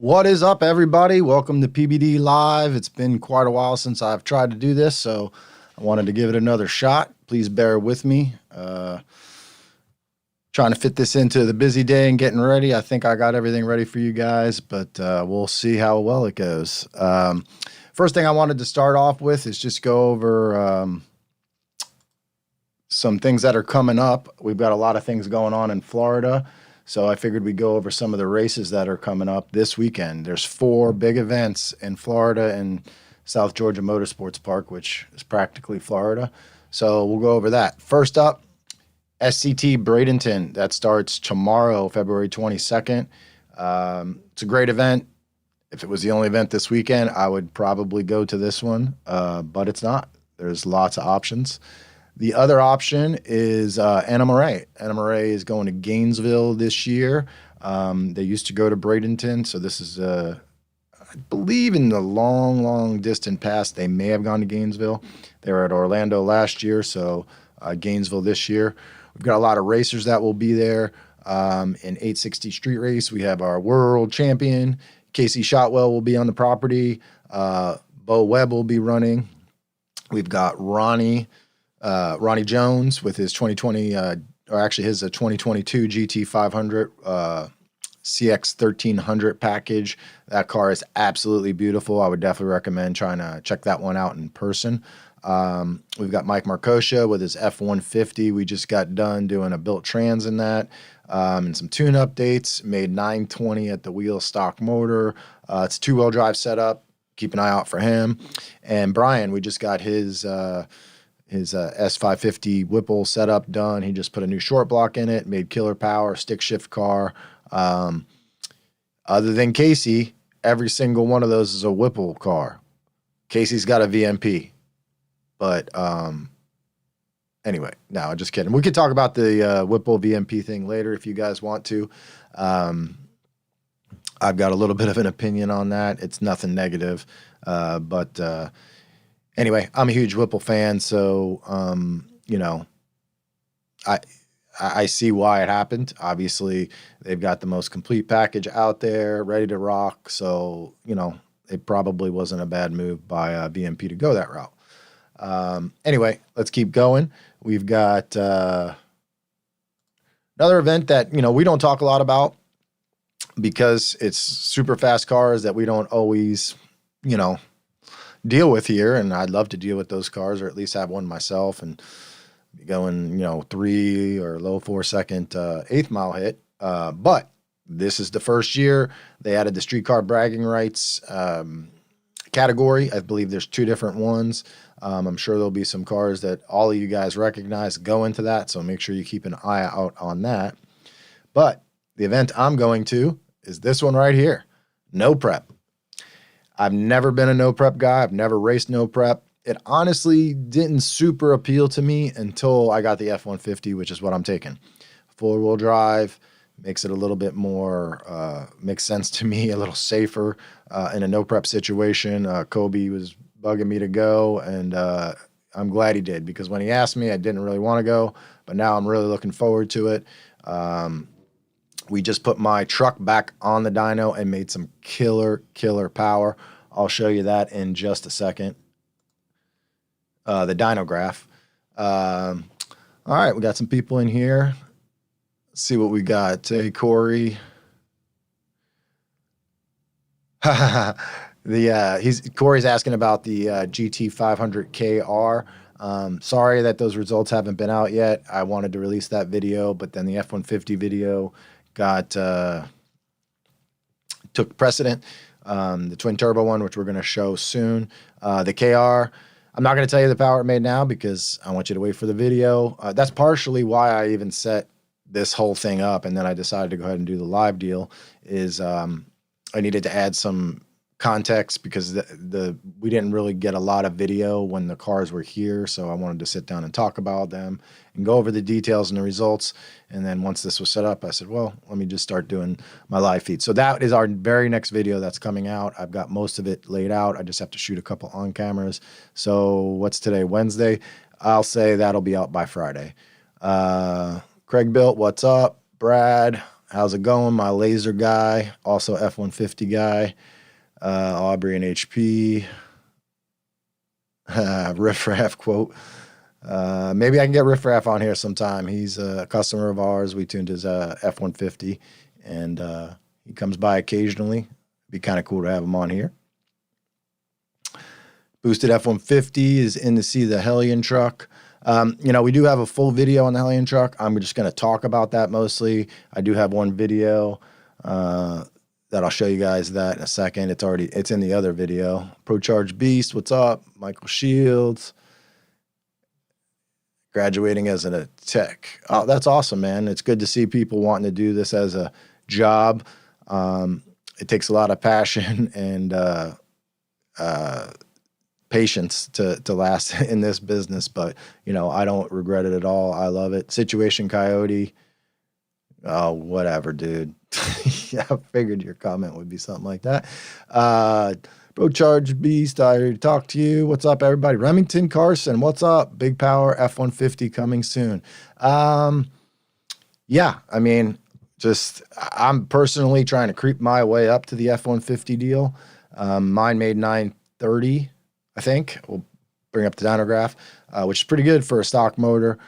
What is up, everybody? Welcome to PBD Live. It's been quite a while since I've tried to do this, so I wanted to give it another shot. Please bear with me. Trying to fit this into the busy day and getting ready. I think I got everything ready for you guys, but we'll see how well it goes. First thing I wanted to start off with is just go over some things that are coming up. We've got a lot of things going on in Florida. So I figured we'd go over some of the races that are coming up this weekend. There's 4 big events in Florida and South Georgia Motorsports Park, which is practically Florida. So we'll go over that. First up, SCT Bradenton. That starts tomorrow, February 22nd. It's a great event. If it was the only event this weekend, I would probably go to this one, but it's not. There's lots of options. The other option is Anna Marais. Anna Marais is going to Gainesville this year. They used to go to Bradenton, so this is, I believe in the long distant past, they may have gone to Gainesville. They were at Orlando last year, so Gainesville this year. We've got a lot of racers that will be there. In 860 Street Race, we have our world champion. Casey Shotwell will be on the property. Bo Webb will be running. We've got Ronnie Jones with his 2020, or actually his 2022 GT 500 CX 1300 package. That car is absolutely beautiful. I would definitely recommend trying to check that one out in person. We've got Mike Marcoscia with his F150. We just got done doing a built trans in that, and some tune updates. Made 920 at the wheel stock motor. It's 2-wheel drive setup. Keep an eye out for him. And Brian, we just got his S550 Whipple setup done. He just put a new short block in it, made killer power, stick shift car. Other than Casey, every single one of those is a Whipple car. Casey's got a VMP. But anyway, no, just kidding. We could talk about the Whipple VMP thing later if you guys want to. I've got a little bit of an opinion on that. It's nothing negative, but anyway, I'm a huge Whipple fan, so you know, I see why it happened. Obviously, they've got the most complete package out there, ready to rock. So you know, it probably wasn't a bad move by BMP to go that route. Anyway, let's keep going. We've got another event that we don't talk a lot about because it's super fast cars that we don't always deal with here, and I'd love to deal with those cars, or at least have one myself and be going 3 or low 4-second 8th mile hit. But this is the first year they added the streetcar bragging rights category. I believe there's 2 different ones. I'm sure there'll be some cars that all of you guys recognize go into that, so make sure you keep an eye out on that. But the event I'm going to is this one right here, No Prep. I've never been a no prep guy. I've never raced no prep. It honestly didn't super appeal to me until I got the F-150, which is what I'm taking. 4-wheel drive makes it a little bit more, makes sense to me, a little safer in a no prep situation. Kobe was bugging me to go, and I'm glad he did, because when he asked me, I didn't really want to go, but now I'm really looking forward to it. We just put my truck back on the dyno and made some killer power. I'll show you that in just a second. The dyno graph. All right, we got some people in here. Let's see what we got. Hey, Corey. Corey's asking about the GT 500 KR. Sorry that those results haven't been out yet. I wanted to release that video, but then the F-150 video took precedent. The twin turbo one, which we're going to show soon. The KR, I'm not going to tell you the power it made now because I want you to wait for the video. That's partially why I even set this whole thing up, and then I decided to go ahead and do the live deal, is I needed to add some context because we didn't really get a lot of video when the cars were here, so I wanted to sit down and talk about them and go over the details and the results. And then once this was set up, I said, well, let me just start doing my live feed. So that is our very next video that's coming out. I've got most of it laid out. I just have to shoot a couple on cameras. So what's today? Wednesday. I'll say that'll be out by Friday. Craig Built, what's up? Brad, how's it going? My laser guy, also F-150 guy, Aubrey and HP, riffraff quote. Maybe I can get riffraff on here sometime. He's a customer of ours. We tuned his F-150, and he comes by occasionally. Be kind of cool to have him on here. Boosted F-150 is in to see the Hellion truck. We do have a full video on the Hellion truck. I'm just going to talk about that mostly. I do have one video that I'll show you guys that in a second. It's in the other video. ProCharge Beast, what's up? Michael Shields. Graduating as a tech. Oh, that's awesome, man. It's good to see people wanting to do this as a job. It takes a lot of passion and patience to last in this business, but I don't regret it at all. I love it. Situation Coyote. Oh, whatever, dude. Yeah, I figured your comment would be something like that. ProCharge Beast, I already talked to you. What's up, everybody? Remington Carson, what's up? Big Power F-150 coming soon. Yeah, I mean, I'm personally trying to creep my way up to the F-150 deal. Mine made 930. I think. We'll bring up the dyno graph, which is pretty good for a stock motor.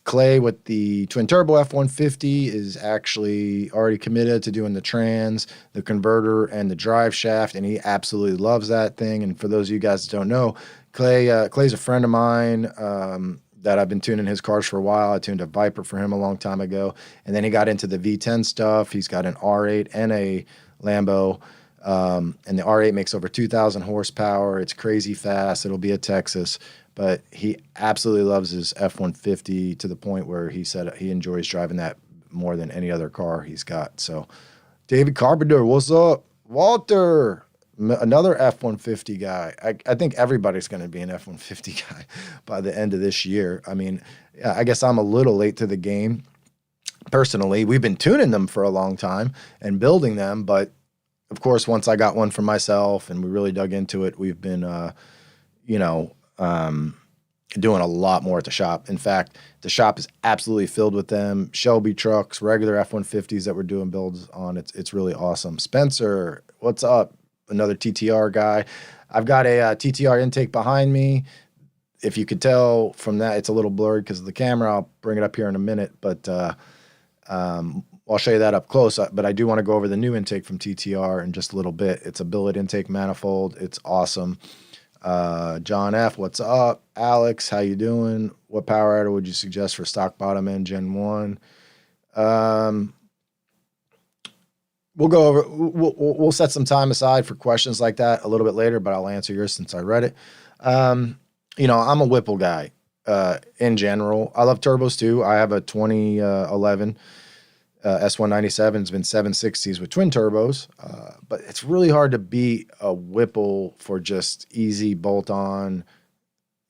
Clay with the Twin Turbo F150 is actually already committed to doing the trans, the converter, and the drive shaft, and he absolutely loves that thing. And for those of you guys that don't know, Clay's a friend of mine that I've been tuning his cars for a while. I tuned a Viper for him a long time ago, and then he got into the V10 stuff. He's got an R8 and a Lambo. And the R8 makes over 2,000 horsepower. It's crazy fast. It'll be a Texas, but he absolutely loves his F-150 to the point where he said he enjoys driving that more than any other car he's got. So David Carpenter, what's up? Walter, another F-150 guy. I think everybody's going to be an F-150 guy by the end of this year. I mean, I guess I'm a little late to the game. Personally, we've been tuning them for a long time and building them, but of course, once I got one for myself and we really dug into it, we've been, doing a lot more at the shop. In fact, the shop is absolutely filled with them. Shelby trucks, regular F-150s that we're doing builds on. It's really awesome. Spencer, what's up? Another TTR guy. I've got a TTR intake behind me. If you could tell from that, it's a little blurred because of the camera. I'll bring it up here in a minute, but I'll show you that up close, but I do want to go over the new intake from TTR in just a little bit. It's a Billet Intake Manifold. It's awesome. John F., what's up? Alex, how you doing? What power adder would you suggest for stock bottom end Gen 1? We'll go over, we'll set some time aside for questions like that a little bit later, but I'll answer yours since I read it. I'm a Whipple guy in general. I love turbos too. I have a 2011 S197. It's been 760s with twin turbos, but it's really hard to beat a Whipple for just easy bolt-on.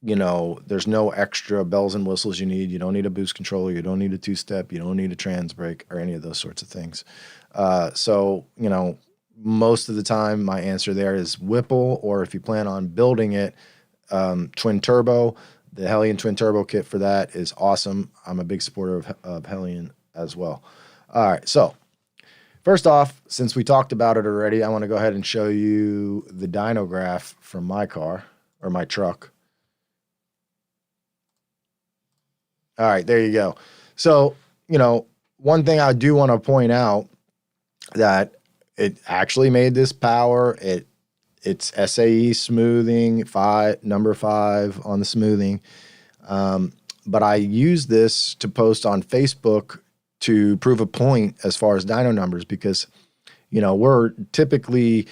There's no extra bells and whistles you need. You don't need a boost controller. You don't need a two-step. You don't need a trans brake or any of those sorts of things. Most of the time my answer there is Whipple, or if you plan on building it, twin turbo. The Hellion twin turbo kit for that is awesome. I'm a big supporter of Hellion as well. All right, so first off, since we talked about it already, I want to go ahead and show you the dyno graph from my car, or my truck. All right, there you go. So, one thing I do want to point out that it actually made this power. It's SAE smoothing, number 5 on the smoothing. But I use this to post on Facebook to prove a point as far as dyno numbers, because, we're typically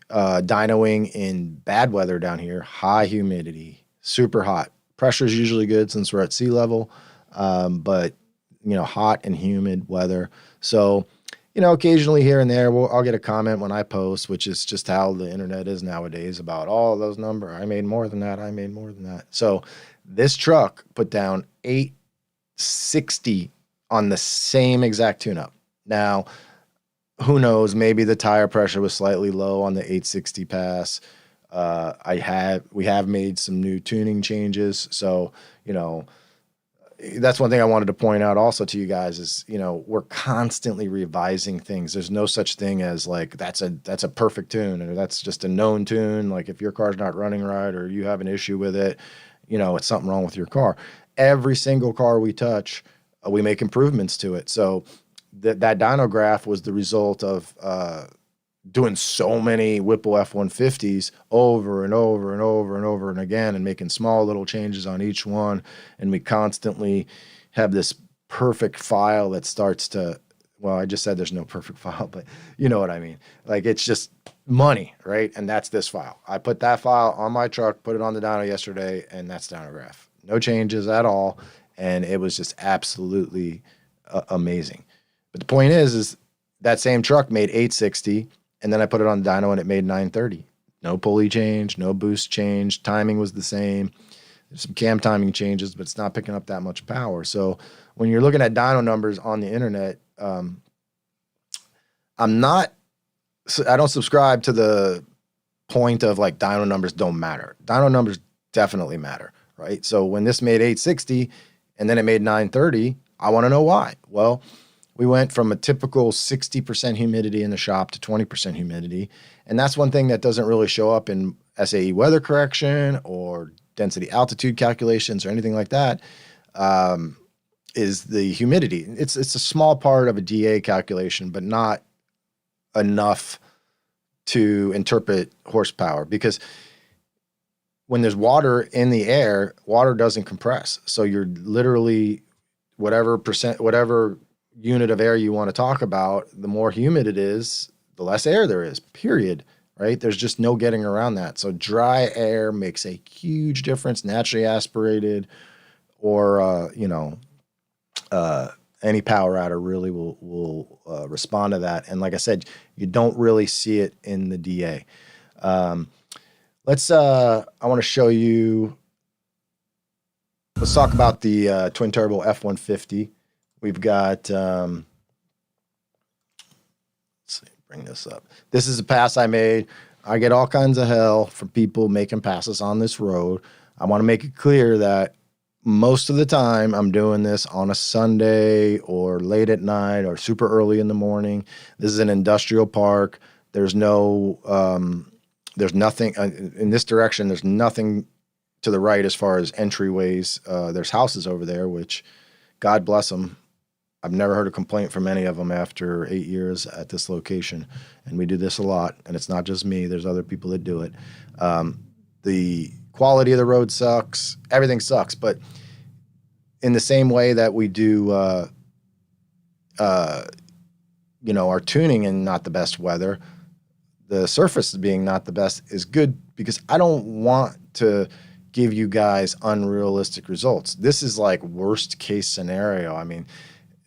dynoing in bad weather down here, high humidity, super hot. Pressure is usually good since we're at sea level, but, hot and humid weather. So, occasionally here and there, I'll get a comment when I post, which is just how the internet is nowadays, about all those numbers. I made more than that. I made more than that. So this truck put down 860 on the same exact tune-up. Now, who knows? Maybe the tire pressure was slightly low on the 860 pass. We have made some new tuning changes. So, that's one thing I wanted to point out also to you guys is, you know, we're constantly revising things. There's no such thing as like, that's a perfect tune, or that's just a known tune. Like if your car's not running right or you have an issue with it, you know, it's something wrong with your car. Every single car we touch, we make improvements to it. So that dyno graph was the result of doing so many Whipple F150s over and over and over and over and again, and making small little changes on each one. And we constantly have this perfect file that starts to, well, I just said there's no perfect file, but you know what I mean? Like it's just money, right? And that's this file. I put that file on my truck, put it on the dyno yesterday, and that's dyno graph. No changes at all. And it was just absolutely amazing. But the point is that same truck made 860, and then I put it on the dyno and it made 930. No pulley change, no boost change. Timing was the same. There's some cam timing changes, but it's not picking up that much power. So when you're looking at dyno numbers on the internet, I don't subscribe to the point of like dyno numbers don't matter. Dyno numbers definitely matter, right? So when this made 860 and then it made 930, I want to know why. Well, we went from a typical 60% humidity in the shop to 20% humidity. And that's one thing that doesn't really show up in SAE weather correction or density altitude calculations or anything like that, is the humidity. It's a small part of a DA calculation, but not enough to interpret horsepower, because when there's water in the air, water doesn't compress. So you're literally whatever unit of air you want to talk about, the more humid it is, the less air there is, period, right? There's just no getting around that. So dry air makes a huge difference, naturally aspirated or, any power adder really will respond to that. And like I said, you don't really see it in the DA. I want to show you, let's talk about the Twin Turbo F150. We've got, let's see, bring this up. This is a pass I made. I get all kinds of hell from people making passes on this road. I want to make it clear that most of the time I'm doing this on a Sunday or late at night or super early in the morning. This is an industrial park. There's no, there's nothing in this direction. There's nothing to the right as far as entryways. There's houses over there, which God bless them. I've never heard a complaint from any of them after 8 years at this location. And we do this a lot, and it's not just me. There's other people that do it. The quality of the road sucks. Everything sucks. But in the same way that we do, our tuning in not the best weather, the surface being not the best is good, because I don't want to give you guys unrealistic results. This is like worst case scenario. I mean,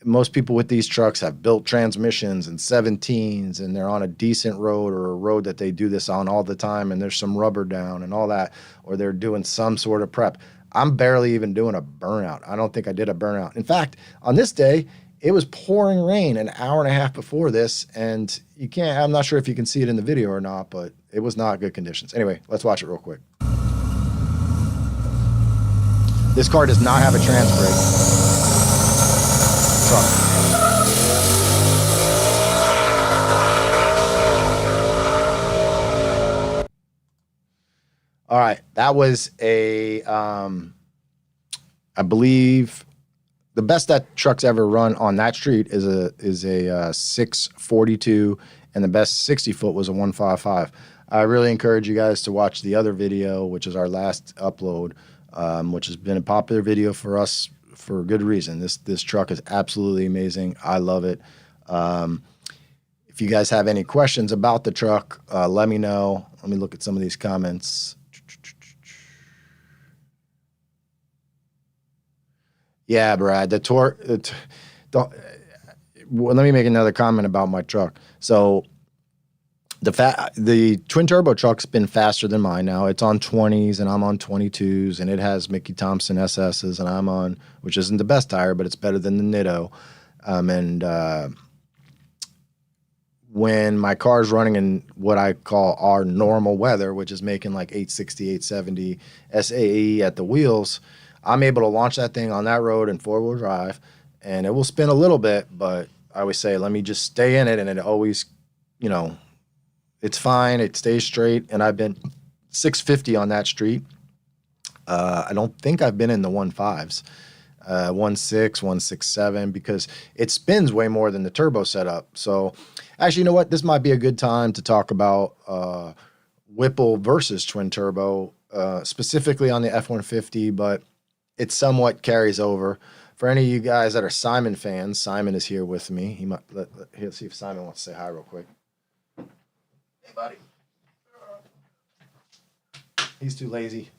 most people with these trucks have built transmissions and 17s, and they're on a decent road or a road that they do this on all the time, and there's some rubber down and all that, or they're doing some sort of prep. I'm barely even doing a burnout. I don't think I did a burnout. In fact, on this day, it was pouring rain an hour and a half before this, and I'm not sure if you can see it in the video or not, but it was not good conditions. Anyway, let's watch it real quick. This car does not have a trans brake. All right, that was a, I believe the best that truck's ever run on that street is a 642, and the best 60 foot was a 155. I really encourage you guys to watch the other video, which is our last upload, which has been a popular video for us for good reason. This truck is absolutely amazing. I love it. If you guys have any questions about the truck, let me know. Let me look at some of these comments. Yeah, Brad, the torque. Let me make another comment about my truck. So the twin turbo truck's been faster than mine now. It's on 20s and I'm on 22s, and it has Mickey Thompson SS's, and I'm on, which isn't the best tire, but it's better than the Nitto. When my car's running in what I call our normal weather, which is making like 860, 870 SAE at the wheels, I'm able to launch that thing on that road in 4-wheel drive, and it will spin a little bit, but I always say, let me just stay in it, and it always, you know, it's fine. It stays straight, and I've been 650 on that street. I don't think I've been in the 1.5s. 1.6, 1.67, because it spins way more than the turbo setup. So actually, you know what? This might be a good time to talk about Whipple versus twin turbo, specifically on the F-150, but it somewhat carries over. For any of you guys that are Simon fans, Simon is here with me. He might let's see if Simon wants to say hi real quick. Hey, buddy. He's too lazy.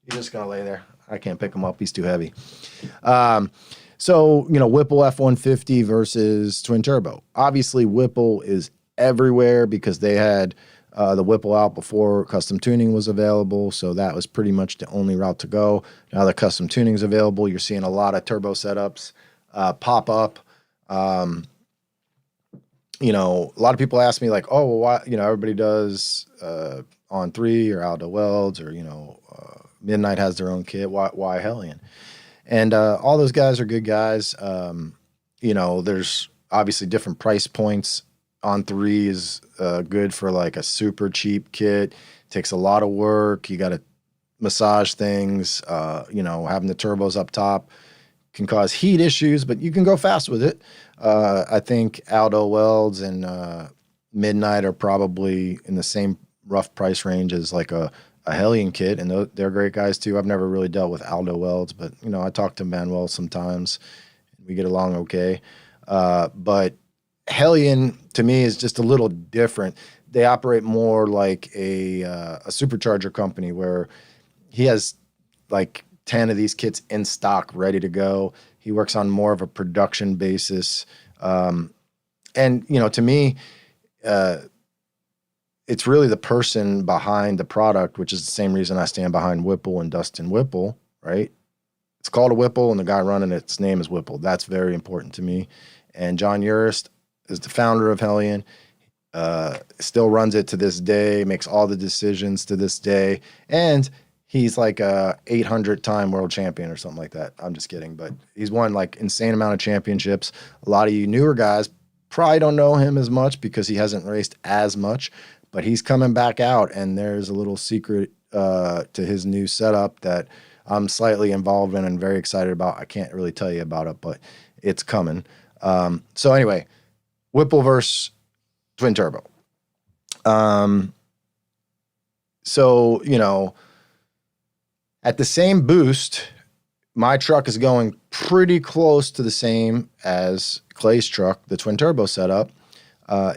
He's just gonna lay there. I can't pick him up. He's too heavy. So, you know, Whipple F-150 versus twin turbo. Obviously, Whipple is everywhere because they had the Whipple out before custom tuning was available. So that was pretty much the only route to go. Now that custom tuning is available, you're seeing a lot of turbo setups pop up. You know, a lot of people ask me like, oh, well, why, you know, everybody does on 3 or Aldo Welds, or, you know, Midnight has their own kit. Why Hellion? And all those guys are good guys. You know, there's obviously different price points. On 3 is good for like a super cheap kit. Takes a lot of work. You got to massage things. You know, having the turbos up top can cause heat issues, but you can go fast with it. I think Aldo Welds and Midnight are probably in the same rough price range as like a Hellion kit, and they're great guys too. I've never really dealt with Aldo Welds, but you know, I talk to Manuel sometimes. We get along okay. But Hellion to me is just a little different. They operate more like a supercharger company where he has like 10 of these kits in stock ready to go. He works on more of a production basis. And, you know, to me, it's really the person behind the product, which is the same reason I stand behind Whipple and Dustin Whipple, right? It's called a Whipple, and the guy running its name is Whipple. That's very important to me. And John Urist is the founder of Hellion. Still runs it to this day, makes all the decisions to this day. And he's like a 800-time world champion or something like that. I'm just kidding. But he's won like insane amount of championships. A lot of you newer guys probably don't know him as much because he hasn't raced as much. But he's coming back out, and there's a little secret to his new setup that I'm slightly involved in and very excited about. I can't really tell you about it, but it's coming. So anyway, Whipple versus twin turbo. So, you know, at the same boost, my truck is going pretty close to the same as Clay's truck, the twin turbo setup.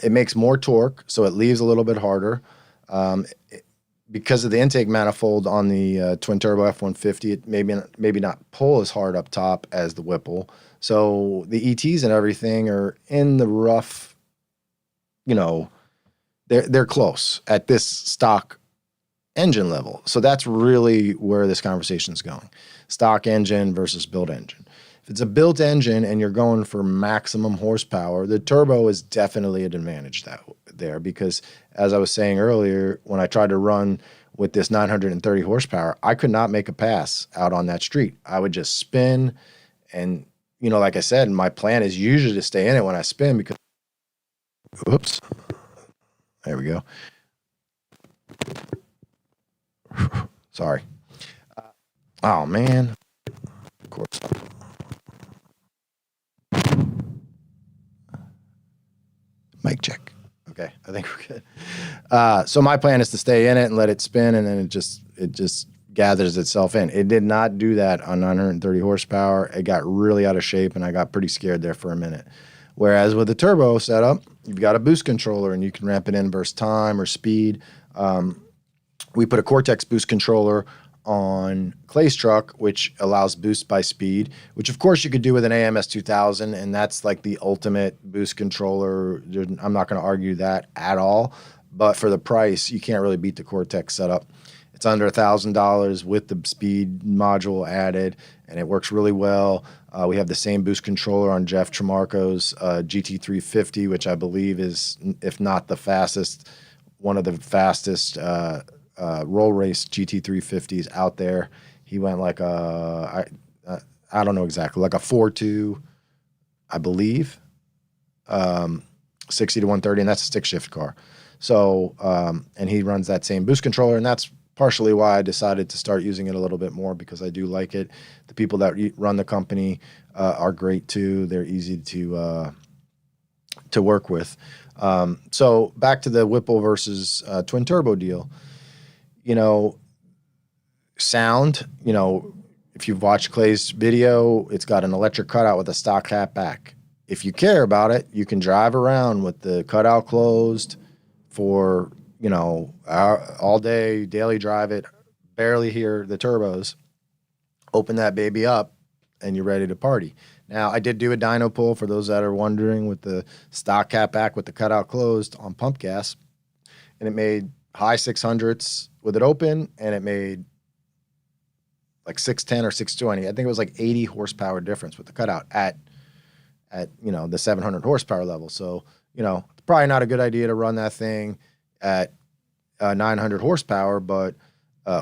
It makes more torque, so it leaves a little bit harder. Because of the intake manifold on the twin turbo F-150, it maybe not pull as hard up top as the Whipple. So the ETs and everything are in the rough, you know, they're close at this stock engine level. So that's really where this conversation is going. Stock engine versus built engine. If it's a built engine and you're going for maximum horsepower, the turbo is definitely an advantage there, because as I was saying earlier, when I tried to run with this 930 horsepower, I could not make a pass out on that street. I would just spin, and you know, like I said, my plan is usually to stay in it when I spin because, oops, there we go. Sorry. Oh man. Of course. Mic check. Okay, I think we're good. So my plan is to stay in it and let it spin, and then it just gathers itself in. It did not do that on 930 horsepower. It got really out of shape, and I got pretty scared there for a minute. Whereas with the turbo setup, you've got a boost controller, and you can ramp it in versus time or speed. We put a Cortex boost controller on Clay's truck, which allows boost by speed, which of course you could do with an AMS 2000, and that's like the ultimate boost controller. I'm not going to argue that at all, but for the price, you can't really beat the Cortex setup. It's under $1,000 with the speed module added, and it works really well. We have the same boost controller on Jeff Tremarco's GT350, which I believe is, if not the fastest, one of the fastest roll race GT350s out there. He went like I don't know exactly, like a 4.2, I believe, 60 to 130, and that's a stick shift car. So, and he runs that same boost controller, and that's partially why I decided to start using it a little bit more, because I do like it. The people that run the company are great too. They're easy to work with. So back to the Whipple versus Twin Turbo deal. You know, sound, if you've watched Clay's video, it's got an electric cutout with a stock cat back. If you care about it, you can drive around with the cutout closed for, all day, daily drive it, barely hear the turbos, open that baby up, and you're ready to party. Now, I did do a dyno pull for those that are wondering with the stock cat back with the cutout closed on pump gas, and it made high 600s with it open, and it made like 610 or 620. I think it was like 80 horsepower difference with the cutout at the 700 horsepower level. So, probably not a good idea to run that thing at 900 horsepower, but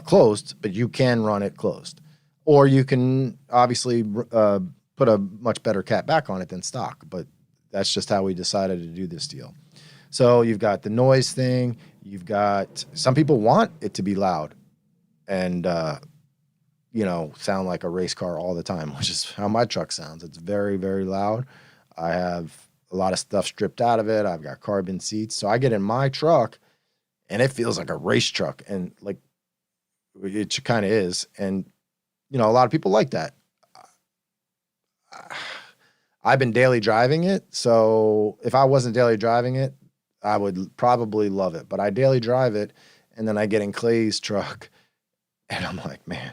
closed, but you can run it closed. Or you can obviously put a much better cat back on it than stock, but that's just how we decided to do this deal. So you've got the noise thing. You've got, some people want it to be loud and, sound like a race car all the time, which is how my truck sounds. It's very, very loud. I have a lot of stuff stripped out of it. I've got carbon seats. So I get in my truck and it feels like a race truck, and like it kind of is. And, a lot of people like that. I've been daily driving it. So if I wasn't daily driving it, I would probably love it, but I daily drive it. And then I get in Clay's truck and I'm like, man,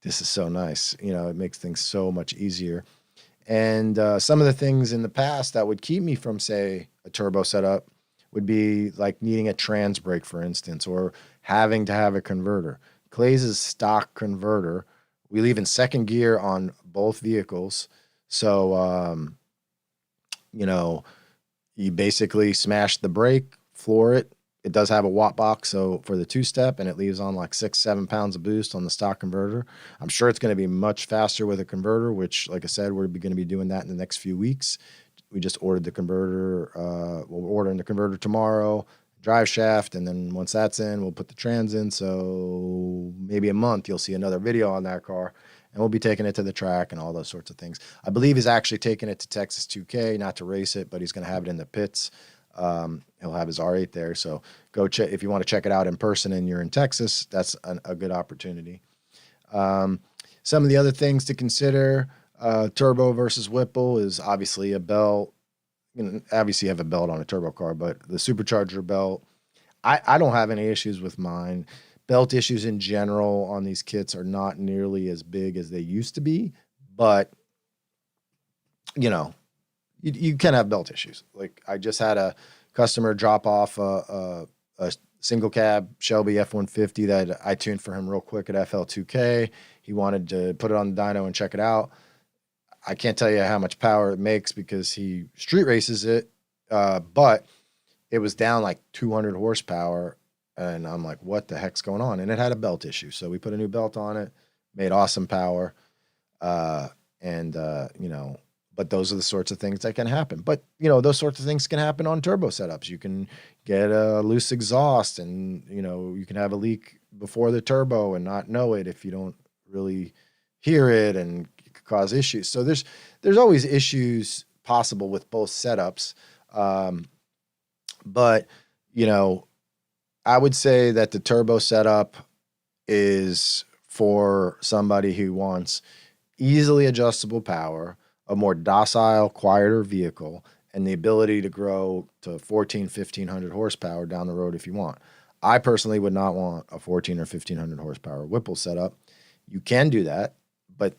this is so nice. It makes things so much easier. And some of the things in the past that would keep me from, say, a turbo setup would be like needing a trans brake, for instance, or having to have a converter. Clay's is stock converter. We leave in second gear on both vehicles. So, you basically smash the brake, floor it. It does have a watt box, so for the two-step, and it leaves on like 6-7 pounds of boost on the stock converter. I'm sure it's going to be much faster with a converter, which, like I said, we're going to be doing that in the next few weeks. We just ordered the converter. We're ordering the converter tomorrow, drive shaft, and then once that's in, we'll put the trans in. So maybe a month, you'll see another video on that car, and we'll be taking it to the track and all those sorts of things. I believe he's actually taking it to Texas 2K, not to race it, but he's going to have it in the pits. He'll have his R8 there. So go check, if you want to check it out in person and you're in Texas, that's a good opportunity. Some of the other things to consider, turbo versus Whipple, is obviously a belt. Obviously you have a belt on a turbo car, but the supercharger belt, I don't have any issues with mine. Belt issues in general on these kits are not nearly as big as they used to be, but you can have belt issues. Like I just had a customer drop off a single cab Shelby F150 that I tuned for him real quick at FL2K. He wanted to put it on the dyno and check it out. I can't tell you how much power it makes because he street races it, but it was down like 200 horsepower. And I'm like, what the heck's going on? And it had a belt issue. So we put a new belt on it, made awesome power. But those are the sorts of things that can happen. But, those sorts of things can happen on turbo setups. You can get a loose exhaust and, you can have a leak before the turbo and not know it if you don't really hear it, and it could cause issues. So there's always issues possible with both setups. But, I would say that the turbo setup is for somebody who wants easily adjustable power, a more docile, quieter vehicle, and the ability to grow to 1,500 horsepower down the road if you want. I personally would not want a 1,400 or 1,500 horsepower Whipple setup. You can do that, but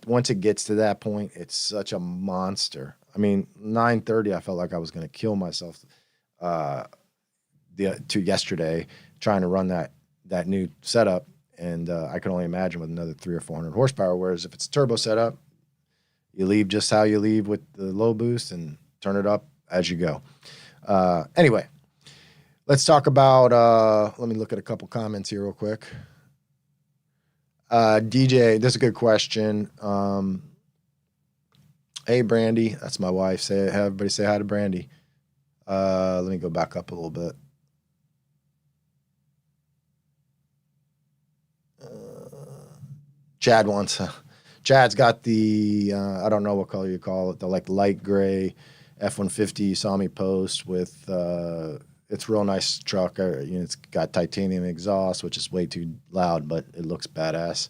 once it gets to that point, it's such a monster. I mean, 930, I felt like I was going to kill myself yesterday trying to run that new setup, and I can only imagine with another 300 or 400 horsepower. Whereas if it's a turbo setup, you leave just how you leave with the low boost and turn it up as you go. Anyway, let's talk about, let me look at a couple comments here real quick. DJ, this is a good question. Hey, Brandy, that's my wife. Have everybody say hi to Brandy. Let me go back up a little bit. Chad wants. Chad's got the I don't know what color you call it, the like light gray F-150. You saw me post with. It's a real nice truck. It's got titanium exhaust, which is way too loud, but it looks badass.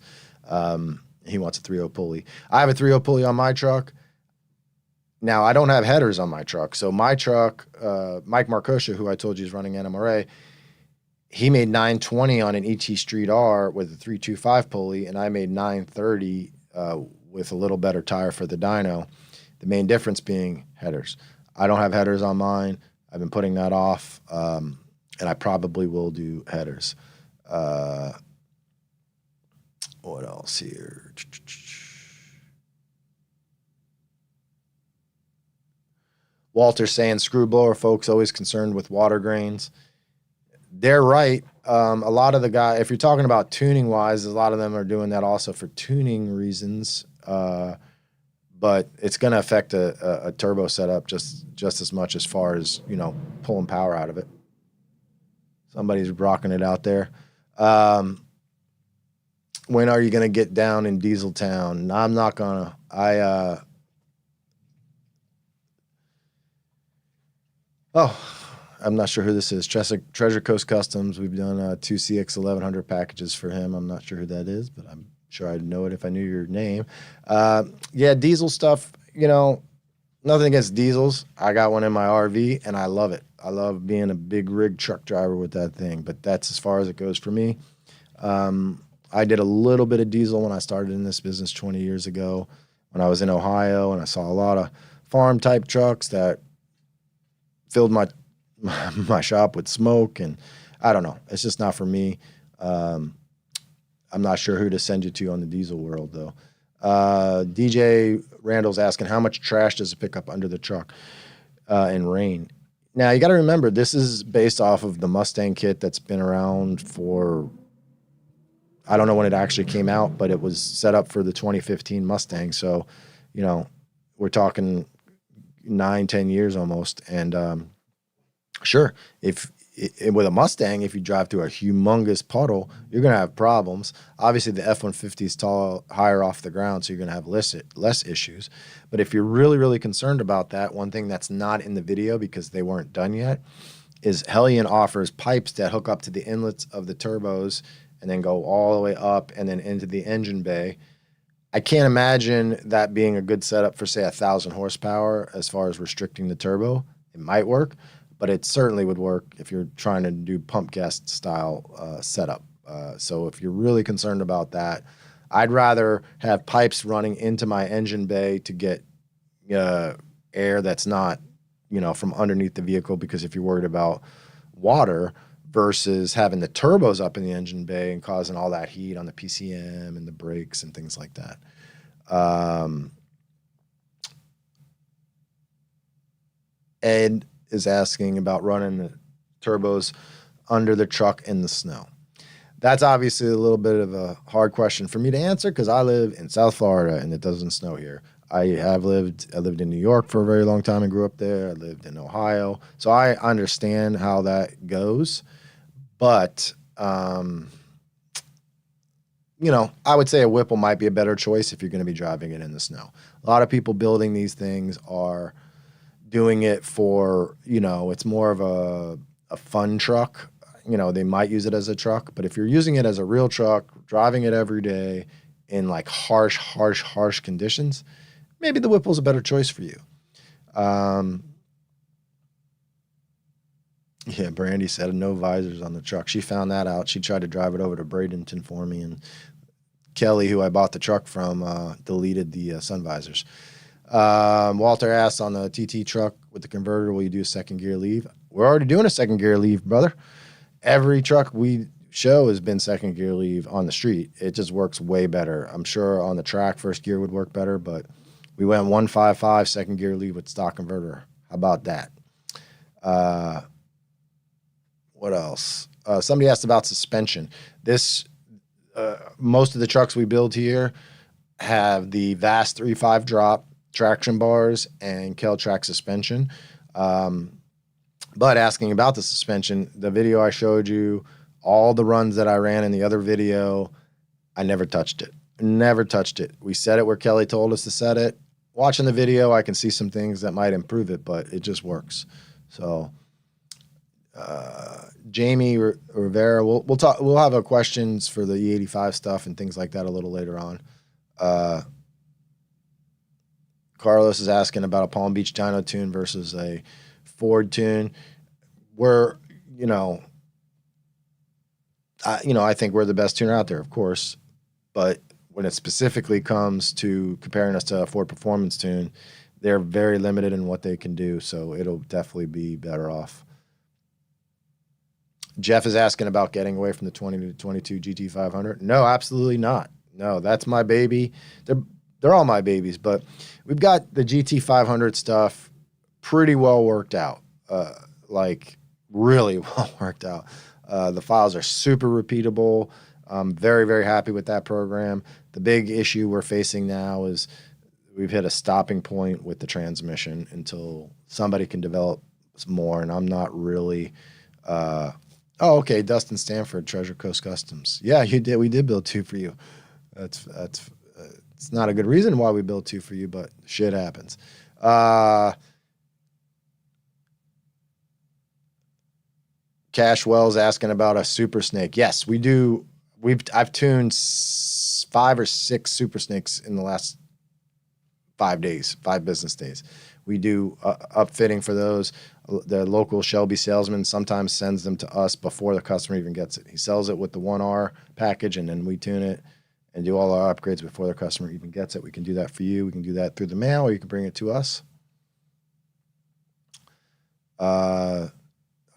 He wants a 3.0 pulley. I have a 3.0 pulley on my truck. Now, I don't have headers on my truck. So my truck, Mike Marcosha, who I told you is running NMRA, he made 920 on an ET Street R with a 325 pulley, and I made 930 with a little better tire for the dyno. The main difference being headers. I don't have headers on mine. I've been putting that off, and I probably will do headers. What else here? Walter saying screw blower folks always concerned with water grains. They're right. A lot of the guys, if you're talking about tuning wise, a lot of them are doing that also for tuning reasons. But it's going to affect a turbo setup just as much as far as, pulling power out of it. Somebody's rocking it out there. When are you going to get down in Diesel Town? I'm not going to. I'm not sure who this is. Treasure Coast Customs. We've done 2 CX 1100 packages for him. I'm not sure who that is, but I'm sure I'd know it if I knew your name. Yeah, diesel stuff, nothing against diesels. I got one in my RV, and I love it. I love being a big rig truck driver with that thing, but that's as far as it goes for me. I did a little bit of diesel when I started in this business 20 years ago when I was in Ohio, and I saw a lot of farm-type trucks that filled my shop with smoke, and I don't know. It's just not for me. I'm not sure who to send you to on the diesel world, though. DJ Randall's asking, how much trash does it pick up under the truck in rain? Now, you got to remember, this is based off of the Mustang kit that's been around for, I don't know when it actually came out, but it was set up for the 2015 Mustang. So, we're talking 9-10 years almost. And sure, with a Mustang, if you drive through a humongous puddle, you're going to have problems. Obviously, the F-150 is higher off the ground, so you're going to have less issues. But if you're really, really concerned about that, one thing that's not in the video because they weren't done yet is Hellion offers pipes that hook up to the inlets of the turbos and then go all the way up and then into the engine bay. I can't imagine that being a good setup for, say, 1,000 horsepower as far as restricting the turbo. It might work, but it certainly would work if you're trying to do pump gas style setup. So if you're really concerned about that, I'd rather have pipes running into my engine bay to get air that's not, from underneath the vehicle, because if you're worried about water, versus having the turbos up in the engine bay and causing all that heat on the PCM and the brakes and things like that. Ed is asking about running the turbos under the truck in the snow. That's obviously a little bit of a hard question for me to answer because I live in South Florida and it doesn't snow here. I lived in New York for a very long time and grew up there. I lived in Ohio. So I understand how that goes. But, I would say a Whipple might be a better choice if you're going to be driving it in the snow. A lot of people building these things are doing it for, it's more of a fun truck. They might use it as a truck. But if you're using it as a real truck, driving it every day in like harsh conditions, maybe the Whipple's a better choice for you. Yeah, Brandy said no visors on the truck. She found that out. She tried to drive it over to Bradenton for me, and Kelly, who I bought the truck from, deleted the sun visors. Walter asked on the TT truck with the converter, will you do a second gear leave? We're already doing a second gear leave, brother. Every truck we show has been second gear leave on the street. It just works way better. I'm sure on the track, first gear would work better, but we went 155 second gear leave with stock converter. How about that? What else? Somebody asked about suspension. This most of the trucks we build here have the Vast 3.5 drop traction bars and Kel-Track suspension. But asking about the suspension, the video I showed you, all the runs that I ran in the other video, I never touched it. Never touched it. We set it where Kelly told us to set it. Watching the video, I can see some things that might improve it, but it just works. So, Jamie Rivera, we'll talk. We'll have questions for the E85 stuff and things like that a little later on. Carlos is asking about a Palm Beach dyno tune versus a Ford tune. We're, I think we're the best tuner out there, of course, but when it specifically comes to comparing us to a Ford Performance tune, they're very limited in what they can do, so it'll definitely be better off. Jeff is asking about getting away from the 2022 GT500. No, absolutely not. No, that's my baby. They're all my babies, but we've got the GT500 stuff pretty well worked out, like really well worked out. The files are super repeatable. I'm very, very happy with that program. The big issue we're facing now is we've hit a stopping point with the transmission until somebody can develop more, and I'm not really okay, Dustin Stanford, Treasure Coast Customs. Yeah, you did. We did build two for you. That's it's not a good reason why we built two for you, but shit happens. Cash Wells asking about a Super Snake. Yes, we do. I've tuned 5 or 6 Super Snakes in the last 5 days, 5 business days. We do upfitting for those. The local Shelby salesman sometimes sends them to us before the customer even gets it. He sells it with the 1R package, and then we tune it and do all our upgrades before the customer even gets it. We can do that for you. We can do that through the mail, or you can bring it to us. I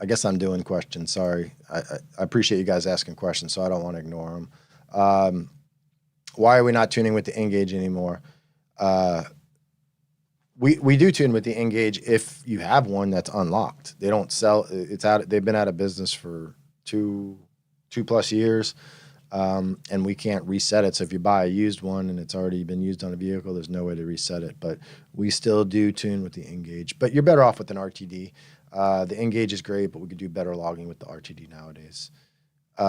guess I'm doing questions. Sorry. I appreciate you guys asking questions, so I don't want to ignore them. Why are we not tuning with the N-Gauge anymore? We do tune with the N-Gauge if you have one that's unlocked. They don't sell. It's out. They've been out of business for two plus years, and we can't reset it. So if you buy a used one and it's already been used on a vehicle, there's no way to reset it. But we still do tune with the N-Gauge. But you're better off with an RTD. The N-Gauge is great, but we could do better logging with the RTD nowadays.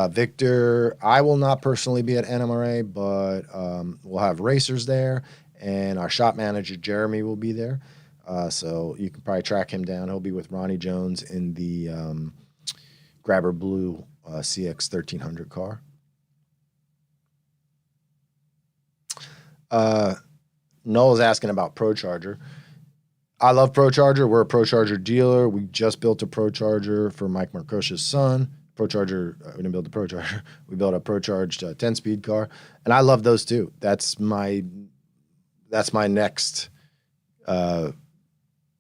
Victor, I will not personally be at NMRA, but we'll have racers there, and our shop manager, Jeremy, will be there. So you can probably track him down. He'll be with Ronnie Jones in the Grabber Blue CX 1300 car. Noel's asking about ProCharger. I love ProCharger. We're a ProCharger dealer. We just built a ProCharger for Mike Marcosha's son. ProCharger, we didn't build a ProCharger. We built a ProCharged 10-speed car, and I love those too. That's my next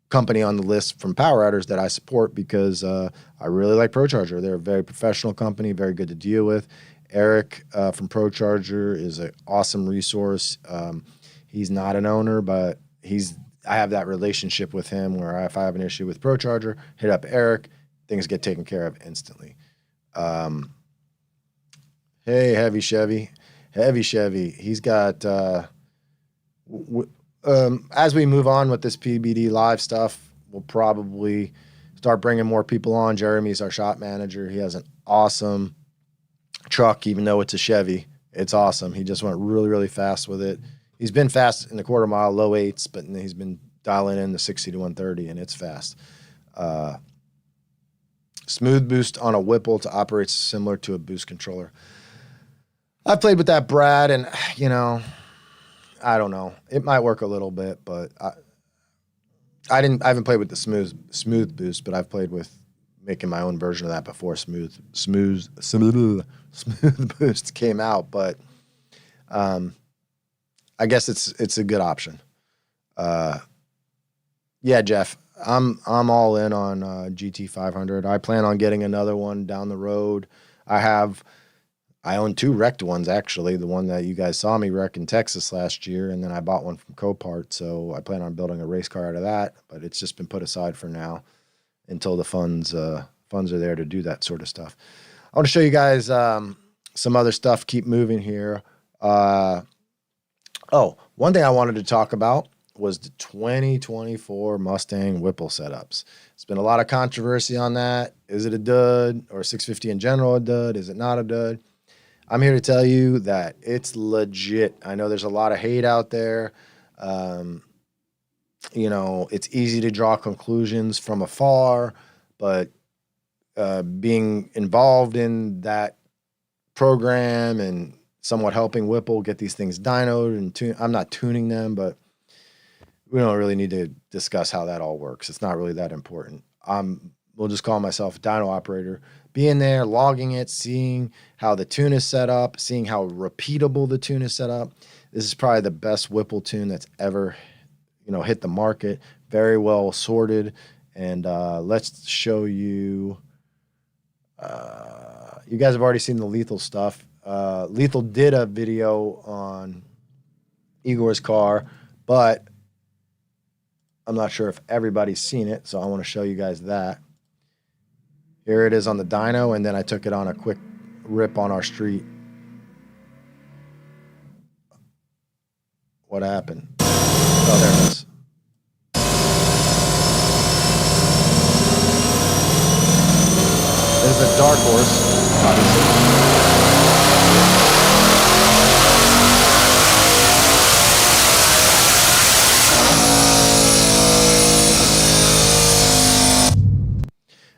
company on the list from Power Riders that I support because I really like ProCharger. They're a very professional company, very good to deal with. Eric from ProCharger is an awesome resource. He's not an owner, but I have that relationship with him where if I have an issue with ProCharger, hit up Eric, things get taken care of instantly. Hey, Heavy Chevy. He's got, as we move on with this PBD live stuff, we'll probably start bringing more people on. Jeremy's our shop manager. He has an awesome truck, even though it's a Chevy. It's awesome. He just went really, really fast with it. He's been fast in the quarter mile, low 8s, but he's been dialing in the 60 to 130, and it's fast. Smooth boost on a Whipple to operate similar to a boost controller. I've played with that, Brad, and, I don't know. It might work a little bit, but I haven't played with the smooth boost, but I've played with making my own version of that before smooth boost came out, but I guess it's a good option. Yeah, Jeff, I'm all in on GT500. I plan on getting another one down the road. I own 2 wrecked ones, actually. The one that you guys saw me wreck in Texas last year, and then I bought one from Copart, so I plan on building a race car out of that, but it's just been put aside for now until the funds are there to do that sort of stuff. I want to show you guys some other stuff keep moving here. Oh, one thing I wanted to talk about was the 2024 Mustang Whipple setups. There's been a lot of controversy on that. Is it a dud, or 650 in general a dud? Is it not a dud? I'm here to tell you that it's legit. I know there's a lot of hate out there. It's easy to draw conclusions from afar, but being involved in that program and somewhat helping Whipple get these things dynoed and I'm not tuning them, but we don't really need to discuss how that all works. It's not really that important. We'll just call myself a dyno operator. Being there, logging it, seeing how the tune is set up, seeing how repeatable the tune is set up. This is probably the best Whipple tune that's ever, hit the market. Very well sorted. And let's show you. You guys have already seen the Lethal stuff. Lethal did a video on Igor's car, but I'm not sure if everybody's seen it, so I want to show you guys that. Here it is on the dyno, and then I took it on a quick rip on our street. What happened? Oh, there it is. There's a dark horse, obviously.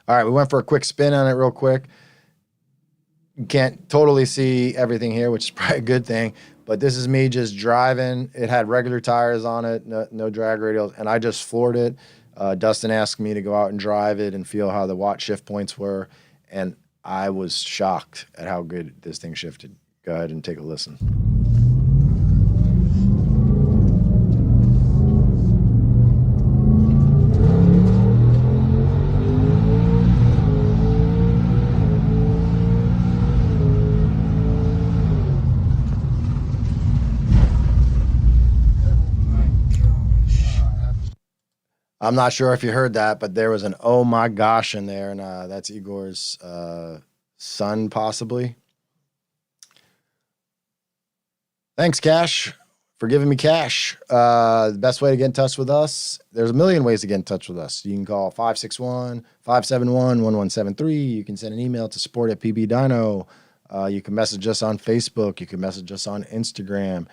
All right, we went for a quick spin on it real quick. You can't totally see everything here, which is probably a good thing, but this is me just driving. It had regular tires on it, no drag radials, and I just floored it. Dustin asked me to go out and drive it and feel how the watt shift points were, and I was shocked at how good this thing shifted. Go ahead and take a listen. I'm not sure if you heard that, but there was an oh my gosh in there, and that's Igor's son, possibly. Thanks, Cash, for giving me cash. The best way to get in touch with us, there's a million ways to get in touch with us. You can call 561-571-1173. You can send an email to support@pbdyno. You can message us on Facebook. You can message us on Instagram.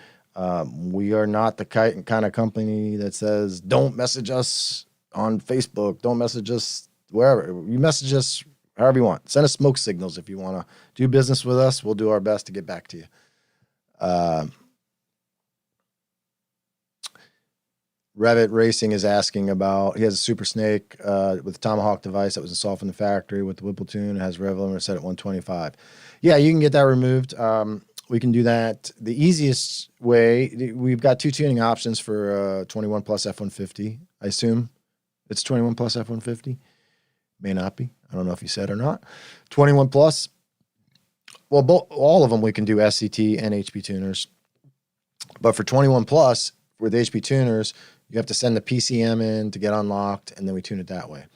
We are not the kind of company that says, don't message us on Facebook. Don't message us wherever. You message us however you want. Send us smoke signals if you want to do business with us. We'll do our best to get back to you. Revit Racing is asking about, he has a Super Snake with a Tomahawk device that was installed from the factory with the Whipple tune. It has rev limiter set at 125. Yeah, you can get that removed. We can do that. The easiest way, we've got two tuning options for 21 plus F150. I assume it's 21 plus F150. May not be. I don't know if you said or not. 21 plus. Well, all of them we can do SCT and HP tuners. But for 21 plus, with HP tuners, you have to send the PCM in to get unlocked, and then we tune it that way.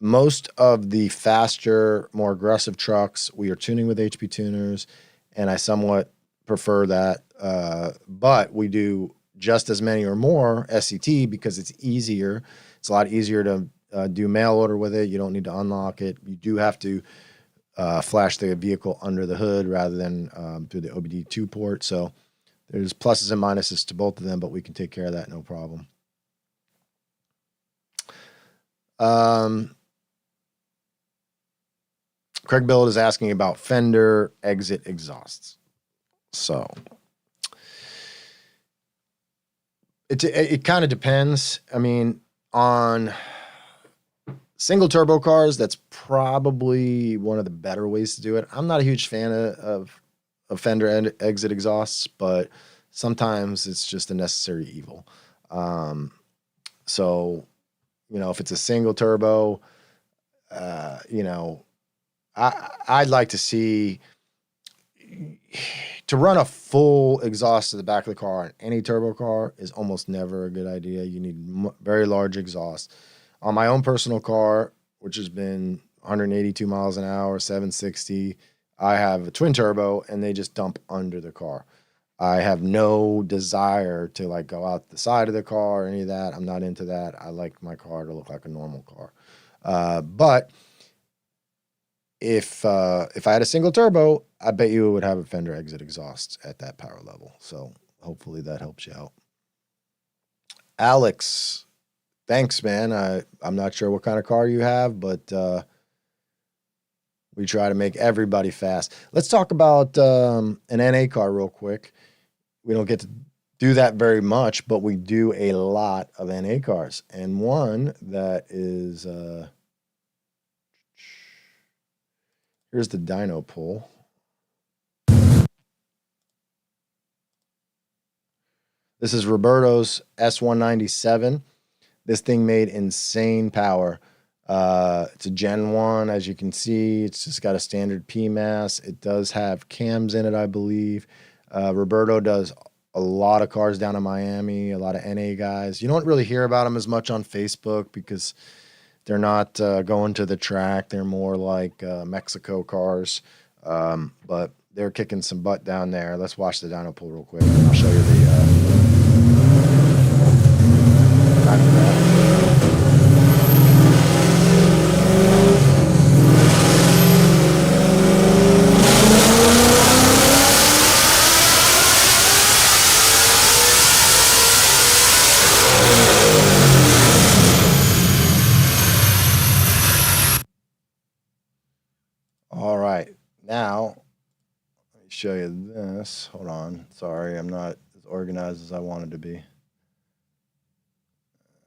Most of the faster, more aggressive trucks, we are tuning with HP tuners, and I somewhat prefer that. But we do just as many or more SCT because it's easier. It's a lot easier to do mail order with it. You don't need to unlock it. You do have to flash the vehicle under the hood rather than through the OBD2 port. So there's pluses and minuses to both of them, but we can take care of that, no problem. Craig Billet is asking about fender exit exhausts. So it kind of depends. I mean, on single turbo cars, that's probably one of the better ways to do it. I'm not a huge fan of fender exit exhausts, but sometimes it's just a necessary evil. So, if it's a single turbo, I'd like to see, to run a full exhaust to the back of the car on any turbo car is almost never a good idea. You need very large exhaust. On my own personal car, which has been 182 miles an hour, 760, I have a twin turbo, and they just dump under the car. I have no desire to like go out the side of the car or any of that. I'm not into that. I like my car to look like a normal car. But if I had a single turbo, I bet you it would have a fender exit exhaust at that power level. So hopefully that helps you out. Alex, thanks, man. I'm not sure what kind of car you have, but we try to make everybody fast. Let's talk about an NA car real quick. We don't get to do that very much, but we do a lot of NA cars. And one that is, here's the dyno pull. This is Roberto's S197. This thing made insane power. It's a Gen 1, as you can see. It's just got a standard PMAS. It does have cams in it, I believe. Roberto does a lot of cars down in Miami, a lot of NA guys. You don't really hear about them as much on Facebook because they're not going to the track. They're more like Mexico cars. But they're kicking some butt down there. Let's watch the dyno pull real quick. I'll show you the dyno graph. All right, now let me show you this. Hold on. Sorry, I'm not as organized as I wanted to be.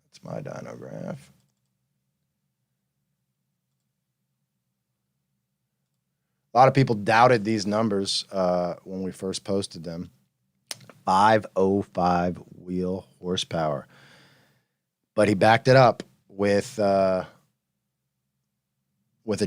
It's my dyno graph. A lot of people doubted these numbers when we first posted them. 505 wheel horsepower. But he backed it up with a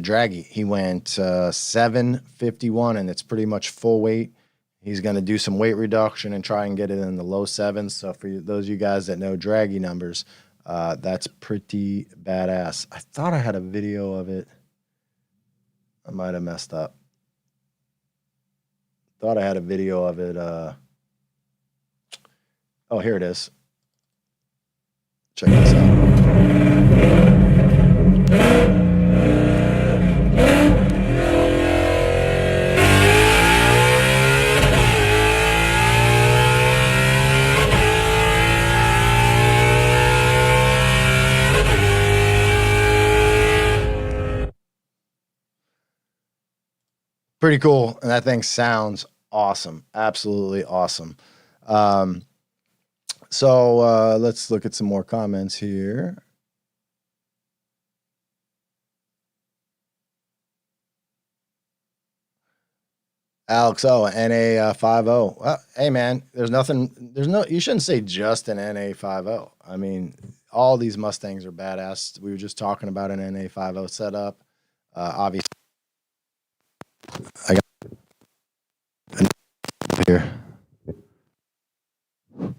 draggy. He went 751, and it's pretty much full weight. He's going to do some weight reduction and try and get it in the low sevens. So for those of you guys that know draggy numbers, that's pretty badass. I thought I had a video of it. I might have messed up. Thought I had a video of it. Oh, here it is. Check this out. Pretty cool, and that thing sounds awesome. Absolutely awesome. So let's look at some more comments here. Alex, NA 50. Well, hey man, you shouldn't say just an NA 50. I mean, all these Mustangs are badass. We were just talking about an NA 50 setup. Obviously, I got here.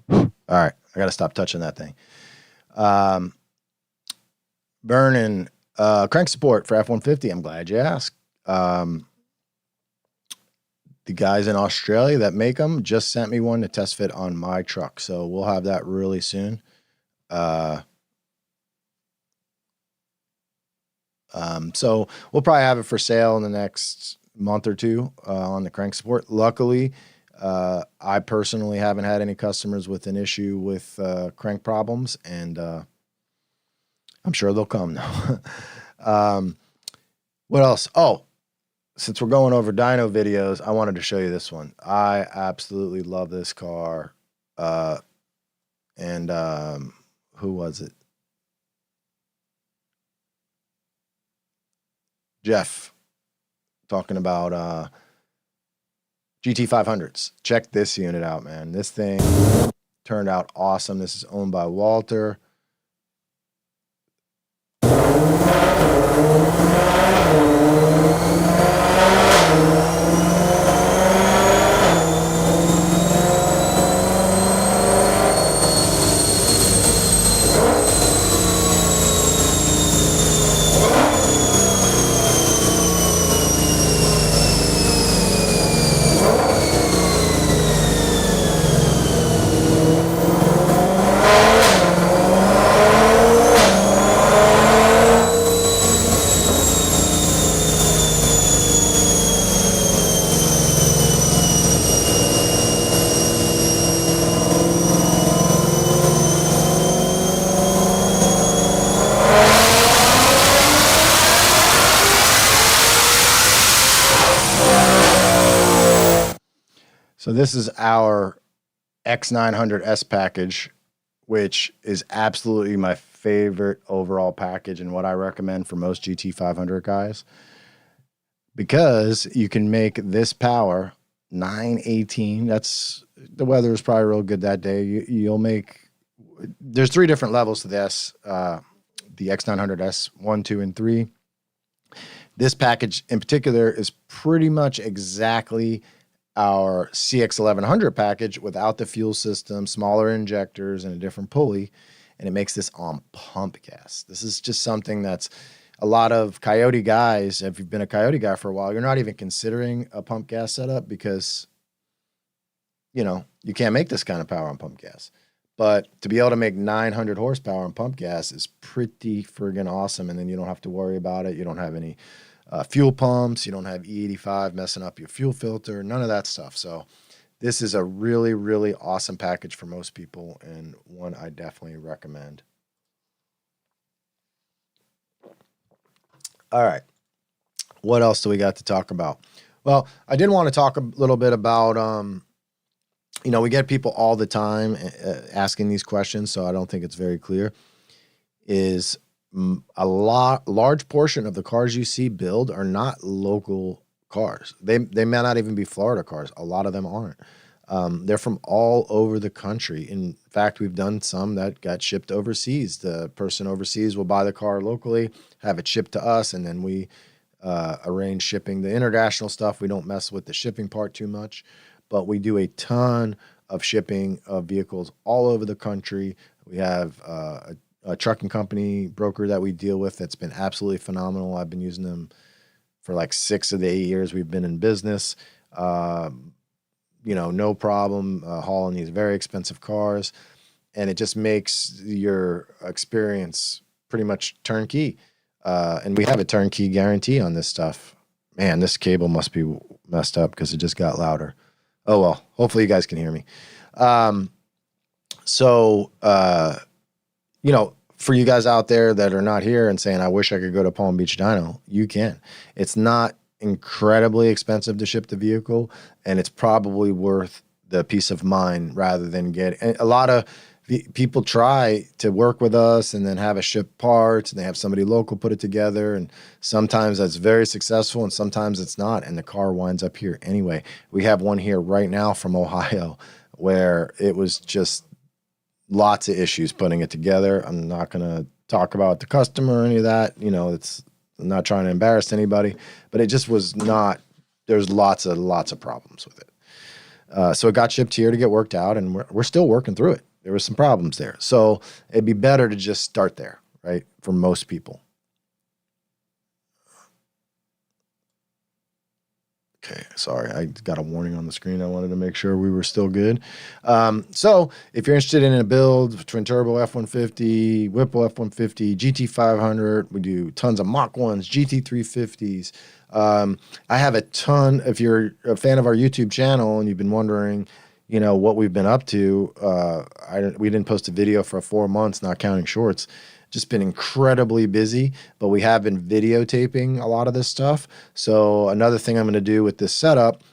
All right, I got to stop touching that thing. Vernon, crank support for F-150. I'm glad you asked. The guys in Australia that make them just sent me one to test fit on my truck, so we'll have that really soon. So we'll probably have it for sale in the next month or two on the crank support. Luckily, I personally haven't had any customers with an issue with crank problems, and I'm sure they'll come now. What else? Oh, since we're going over dyno videos, I wanted to show you this one. I absolutely love this car. And who was it? Jeff, talking about GT500s. Check this unit out, man. This thing turned out awesome. This is owned by Walter. So this is our X900S package, which is absolutely my favorite overall package and what I recommend for most GT500 guys, because you can make this power 918. That's, the weather is probably real good that day. You'll make, there's 3 different levels to this, the X900S 1, 2, and 3. This package in particular is pretty much exactly our CX1100 package without the fuel system, smaller injectors, and a different pulley, and it makes this on pump gas. This is just something that's a lot of Coyote guys, if you've been a Coyote guy for a while, you're not even considering a pump gas setup because, you know, you can't make this kind of power on pump gas. But to be able to make 900 horsepower on pump gas is pretty friggin' awesome, and then you don't have to worry about it. You don't have any fuel pumps. You don't have E85 messing up your fuel filter, none of that stuff. So this is a really, really awesome package for most people and one I definitely recommend. All right. What else do we got to talk about? Well, I did want to talk a little bit about, you know, we get people all the time asking these questions, so I don't think it's very clear, is a large portion of the cars you see build are not local cars. They may not even be Florida cars. A lot of them aren't. They're from all over the country. In fact, we've done some that got shipped overseas. The person overseas will buy the car locally, have it shipped to us, and then we arrange shipping. The international stuff, we don't mess with the shipping part too much, but we do a ton of shipping of vehicles all over the country. We have a trucking company broker that we deal with that's been absolutely phenomenal. I've been using them for like 6 of the 8 years we've been in business. You know, no problem hauling these very expensive cars, and it just makes your experience pretty much turnkey. And we have a turnkey guarantee on this stuff. Man, this cable must be messed up because it just got louder. Oh, well, hopefully you guys can hear me. You know, for you guys out there that are not here and saying, I wish I could go to Palm Beach Dyno, you can. It's not incredibly expensive to ship the vehicle, and it's probably worth the peace of mind rather than a lot of people try to work with us and then have us ship parts, and they have somebody local put it together, and sometimes that's very successful and sometimes it's not, and the car winds up here anyway. We have one here right now from Ohio where it was just lots of issues putting it together. I'm not going to talk about the customer or any of that. You know, I'm not trying to embarrass anybody, but it just was not, there's lots of problems with it. So it got shipped here to get worked out, and we're still working through it. There was some problems there. So it'd be better to just start there, right? For most people. Okay, sorry, I got a warning on the screen. I wanted to make sure we were still good. So if you're interested in a build, Twin Turbo F150, Whipple F150, GT500, we do tons of Mach 1s, GT350s. I have a ton, if you're a fan of our YouTube channel and you've been wondering, you know, what we've been up to, we didn't post a video for 4 months, not counting shorts. Just been incredibly busy, but we have been videotaping a lot of this stuff. So another thing I'm going to do with this setup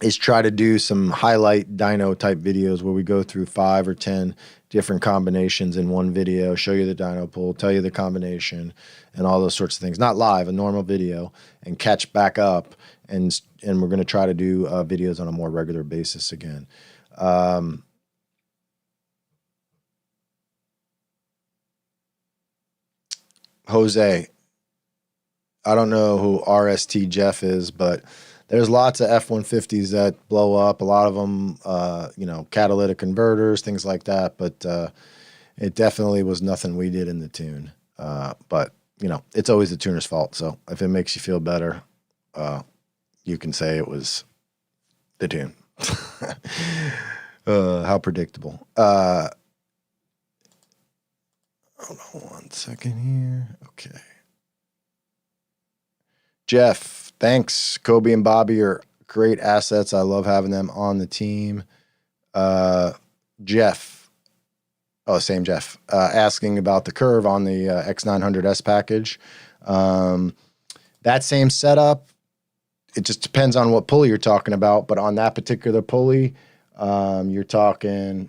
is try to do some highlight dyno type videos where we go through 5 or 10 different combinations in one video, show you the dyno pull, tell you the combination, and all those sorts of things. Not live, a normal video, and catch back up. And we're going to try to do videos on a more regular basis again. Jose, I don't know who RST Jeff is, but there's lots of F-150s that blow up. A lot of them, you know, catalytic converters, things like that. But it definitely was nothing we did in the tune. But, you know, it's always the tuner's fault. So if it makes you feel better, you can say it was the tune. How predictable. Hold on 1 second here. Okay. Jeff, thanks. Kobe and Bobby are great assets. I love having them on the team. Jeff, same Jeff, asking about the curve on the X900S package. That same setup it just depends on what pulley you're talking about. But on that particular pulley, you're talking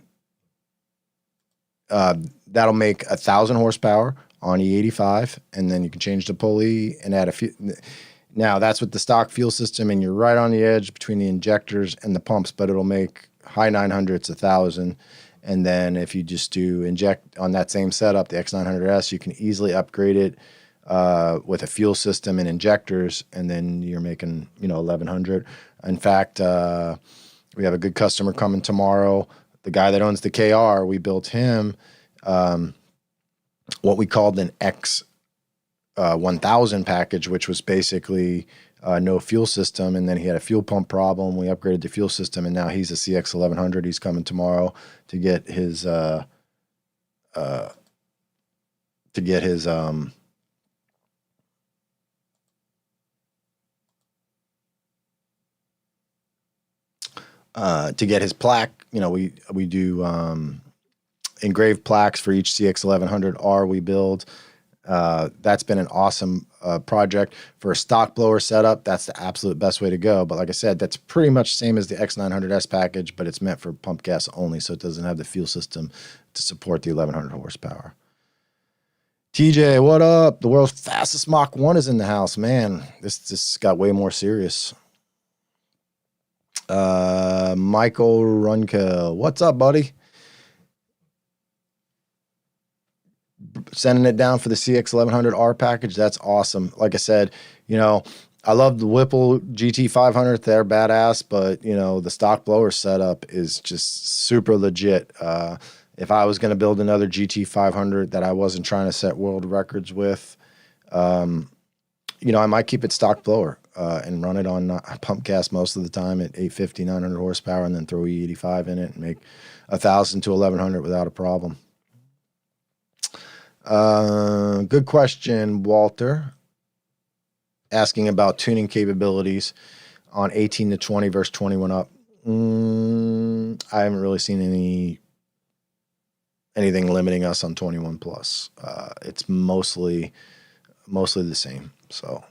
that'll make 1,000 horsepower on E85, and then you can change the pulley and add a few. Now that's with the stock fuel system, and you're right on the edge between the injectors and the pumps, but it'll make high 900s, 1,000. And then if you just do inject on that same setup, the X900S, you can easily upgrade it with a fuel system and injectors, and then you're making 1,100. In fact, we have a good customer coming tomorrow. The guy that owns the KR, we built him what we called an X 1000 package, which was basically no fuel system, and then he had a fuel pump problem. We upgraded the fuel system, and now he's a CX 1100. He's coming tomorrow to get his plaque. We do engraved plaques for each CX 1100R we build. That's been an awesome project for a stock blower setup. That's the absolute best way to go. But like I said, that's pretty much the same as the X900S package, but it's meant for pump gas only, so it doesn't have the fuel system to support the 1,100 horsepower. TJ, what up? The world's fastest Mach 1 is in the house. Man, this got way more serious. Michael Runkel, what's up, buddy? Sending it down for the CX 1100R package. That's awesome. Like I said, I love the Whipple GT 500. They're badass, but the stock blower setup is just super legit. If I was going to build another GT 500 that I wasn't trying to set world records with, I might keep it stock blower and run it on pump gas most of the time at 850, 900 horsepower, and then throw E85 in it and make 1,000 to 1,100 without a problem. Good question, Walter. Asking about tuning capabilities on 18 to 20 versus 21 up. I haven't really seen anything limiting us on 21 plus. It's mostly the same. So,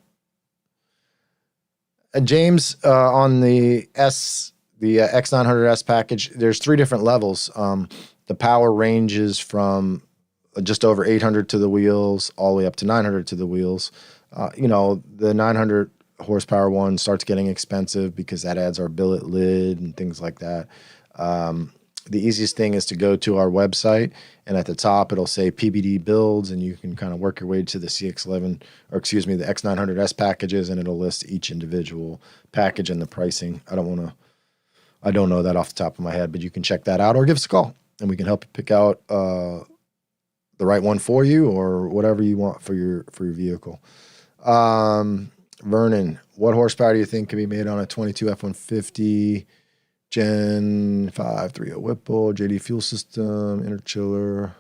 James, on the X900S package, there's 3 different levels. The power ranges from just over 800 to the wheels, all the way up to 900 to the wheels. The 900 horsepower one starts getting expensive because that adds our billet lid and things like that. The easiest thing is to go to our website, and at the top it'll say PBD builds, and you can kind of work your way to the CX11, or excuse me, the X900S packages, and it'll list each individual package and the pricing. I don't know that off the top of my head, but you can check that out or give us a call, and we can help you pick out the right one for you or whatever you want for your vehicle. Vernon, what horsepower do you think can be made on a 22 F150 Gen 530 Whipple, JD fuel system, interchiller?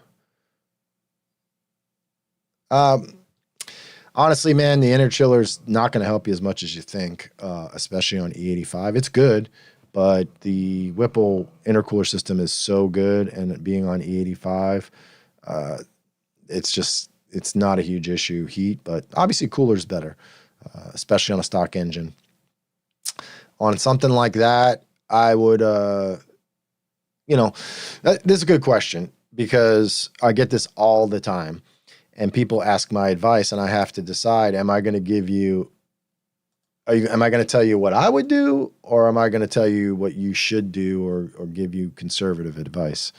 Honestly, man, the interchiller's not going to help you as much as you think, especially on E85. It's good, but the Whipple intercooler system is so good, and being on E85, it's not a huge issue, heat, but obviously cooler's better, especially on a stock engine. On something like that, I would, this is a good question because I get this all the time, and people ask my advice, and I have to decide, am I going to give you, am I going to tell you what I would do, or am I going to tell you what you should do, or give you conservative advice?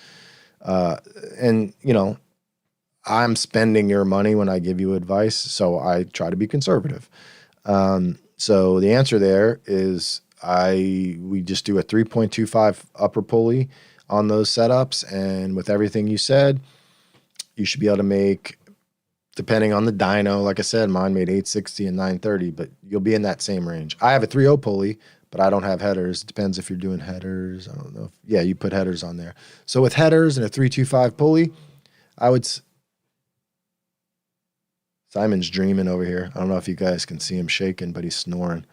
I'm spending your money when I give you advice, so I try to be conservative. So the answer there is we just do a 3.25 upper pulley on those setups, and with everything you said, you should be able to make, depending on the dyno, like I said, mine made 860 and 930, but you'll be in that same range. I have a 3.0 pulley, but I don't have headers. It depends if you're doing headers. I don't know. Yeah, you put headers on there. So with headers and a 3.25 pulley, I would... Simon's dreaming over here. I don't know if you guys can see him shaking, but he's snoring.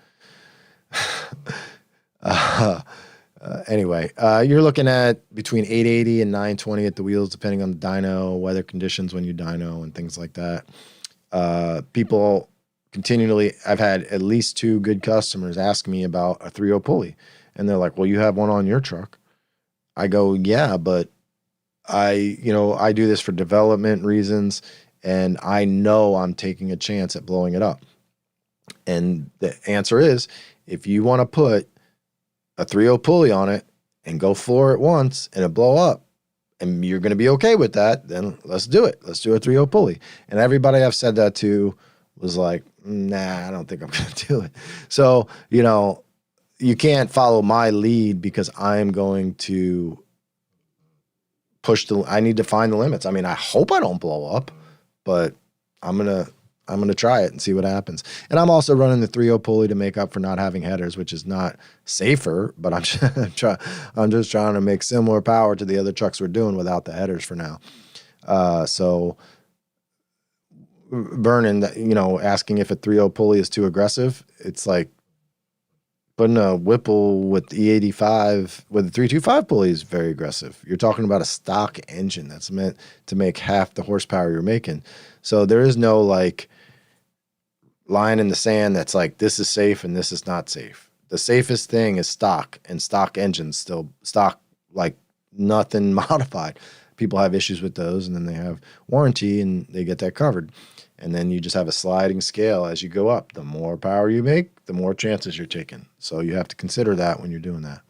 Anyway, you're looking at between 880 and 920 at the wheels, depending on the dyno, weather conditions when you dyno, and things like that. People continually, I've had at least 2 good customers ask me about a 3.0 pulley. And they're like, well, you have one on your truck. I go, yeah, but I do this for development reasons, and I know I'm taking a chance at blowing it up. And the answer is, if you want to put a 3.0 pulley on it and go floor it once and it blow up, and you're going to be okay with that, then let's do it. Let's do a 3.0 pulley. And everybody I've said that to was like, nah, I don't think I'm going to do it. So, you can't follow my lead, because I'm going to I need to find the limits. I mean, I hope I don't blow up, but I'm going to try it and see what happens. And I'm also running the 3.0 pulley to make up for not having headers, which is not safer, but I'm just trying to make similar power to the other trucks we're doing without the headers for now. So Vernon, asking if a 3.0 pulley is too aggressive, it's like putting a Whipple with E85 with a 325 pulley is very aggressive. You're talking about a stock engine that's meant to make half the horsepower you're making. So there is no like line in the sand that's like, this is safe and this is not safe. The safest thing is stock, and stock engines, still stock, like nothing modified. People have issues with those, and then they have warranty and they get that covered. And then you just have a sliding scale as you go up. The more power you make, the more chances you're taking. So you have to consider that when you're doing that.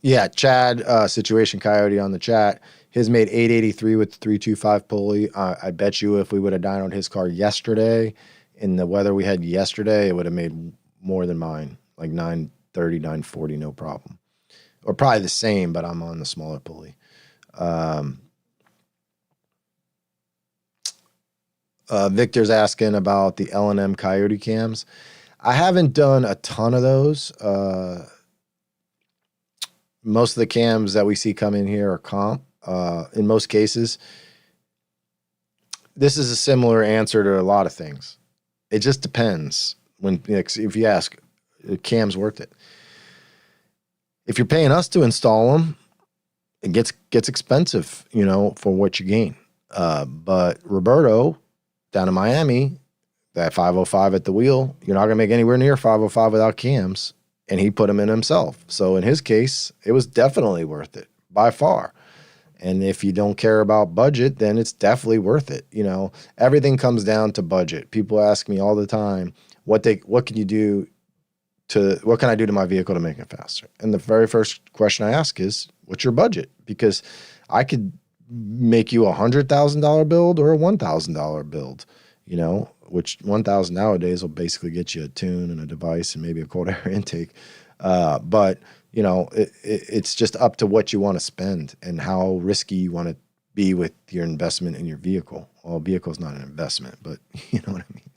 Yeah, Chad, Situation Coyote on the chat. His made 883 with the 325 pulley. I bet you if we would have dynoed his car yesterday, in the weather we had yesterday, it would have made more than mine, like 930, 940, no problem. Or probably the same, but I'm on the smaller pulley. Victor's asking about the L&M Coyote cams. I haven't done a ton of those. Most of the cams that we see come in here are comp. In most cases, this is a similar answer to a lot of things. It just depends. If you ask, cam's worth it. If you're paying us to install them, it gets expensive, for what you gain. But Roberto down in Miami, that 505 at the wheel, you're not going to make anywhere near 505 without cams, and he put them in himself. So in his case, it was definitely worth it by far. And if you don't care about budget, then it's definitely worth it. Everything comes down to budget. People ask me all the time, what can I do to my vehicle to make it faster? And the very first question I ask is, what's your budget? Because I could make you $100,000 build or a $1,000 build, which 1,000 nowadays will basically get you a tune and a device and maybe a cold air intake. But it's just up to what you want to spend and how risky you want to be with your investment in your vehicle. Well, a vehicle's not an investment, but you know what I mean?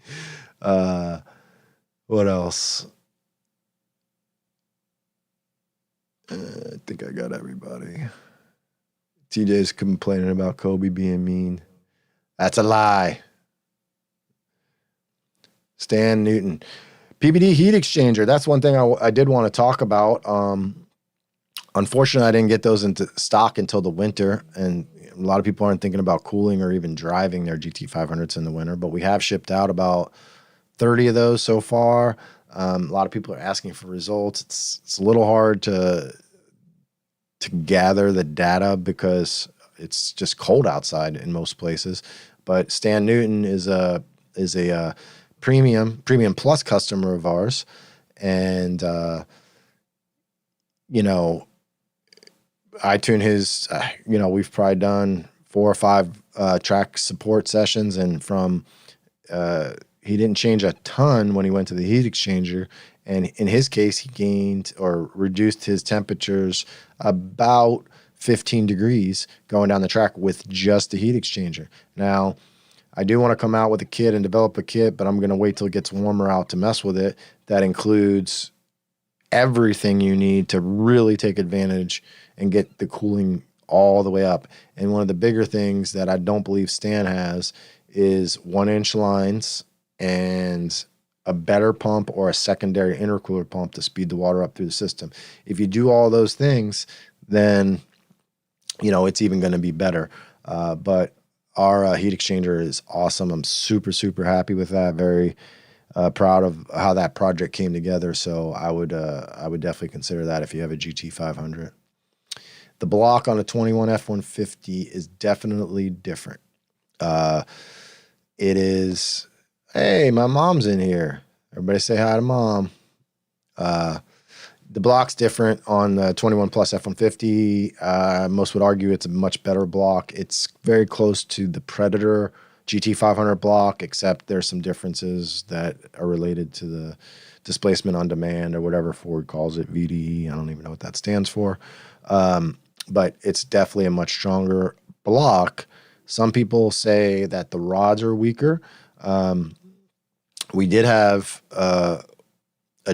What else? I think I got everybody. TJ's complaining about Kobe being mean. That's a lie. Stan Newton. PBD heat exchanger. That's one thing I did want to talk about. Unfortunately, I didn't get those into stock until the winter, and a lot of people aren't thinking about cooling or even driving their GT500s in the winter, but we have shipped out about 30 of those so far. A lot of people are asking for results. It's a little hard to gather the data because it's just cold outside in most places. But Stan Newton is a premium plus customer of ours, and I tune his. We've probably done 4 or 5 track support sessions, and he didn't change a ton when he went to the heat exchanger. And in his case, he gained or reduced his temperatures about 15 degrees going down the track with just the heat exchanger. Now, I do want to come out with a kit and develop a kit, but I'm going to wait till it gets warmer out to mess with it. That includes everything you need to really take advantage and get the cooling all the way up. And one of the bigger things that I don't believe Stan has is 1-inch lines and a better pump or a secondary intercooler pump to speed the water up through the system. If you do all those things, then it's even going to be better. But Our heat exchanger is awesome. I'm super, super happy with that. Very proud of how that project came together. So I would definitely consider that if you have a GT500. The block on a 21 F150 is definitely different. It is, hey, my mom's in here. Everybody say hi to mom. The block's different on the 21 Plus F150. Most would argue it's a much better block. It's very close to the Predator GT500 block, except there's some differences that are related to the displacement on demand or whatever Ford calls it, VDE. I don't even know what that stands for. But it's definitely a much stronger block. Some people say that the rods are weaker. We did have a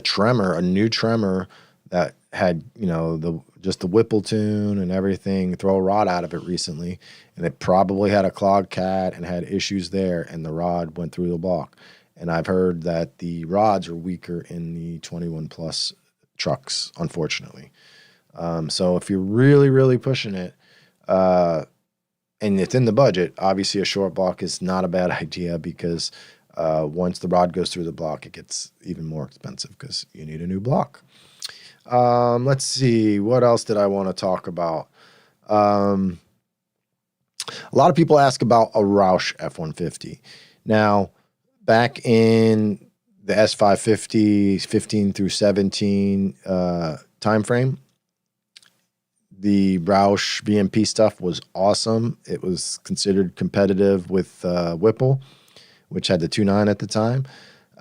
tremor, a new tremor that had, you know, just the Whipple tune and everything, throw a rod out of it recently, and it probably had a clogged cat and had issues there, and the rod went through the block. And I've heard that the rods are weaker in the 21 Plus trucks, unfortunately. So if you're really, really pushing it, and it's in the budget, obviously a short block is not a bad idea, because once the rod goes through the block, it gets even more expensive because you need a new block. Let's see, what else did I want to talk about? A lot of people ask about a Roush F-150. Now, back in the S550, 15 through 17 time frame, the Roush VMP stuff was awesome. It was considered competitive with Whipple, which had the 2.9 at the time.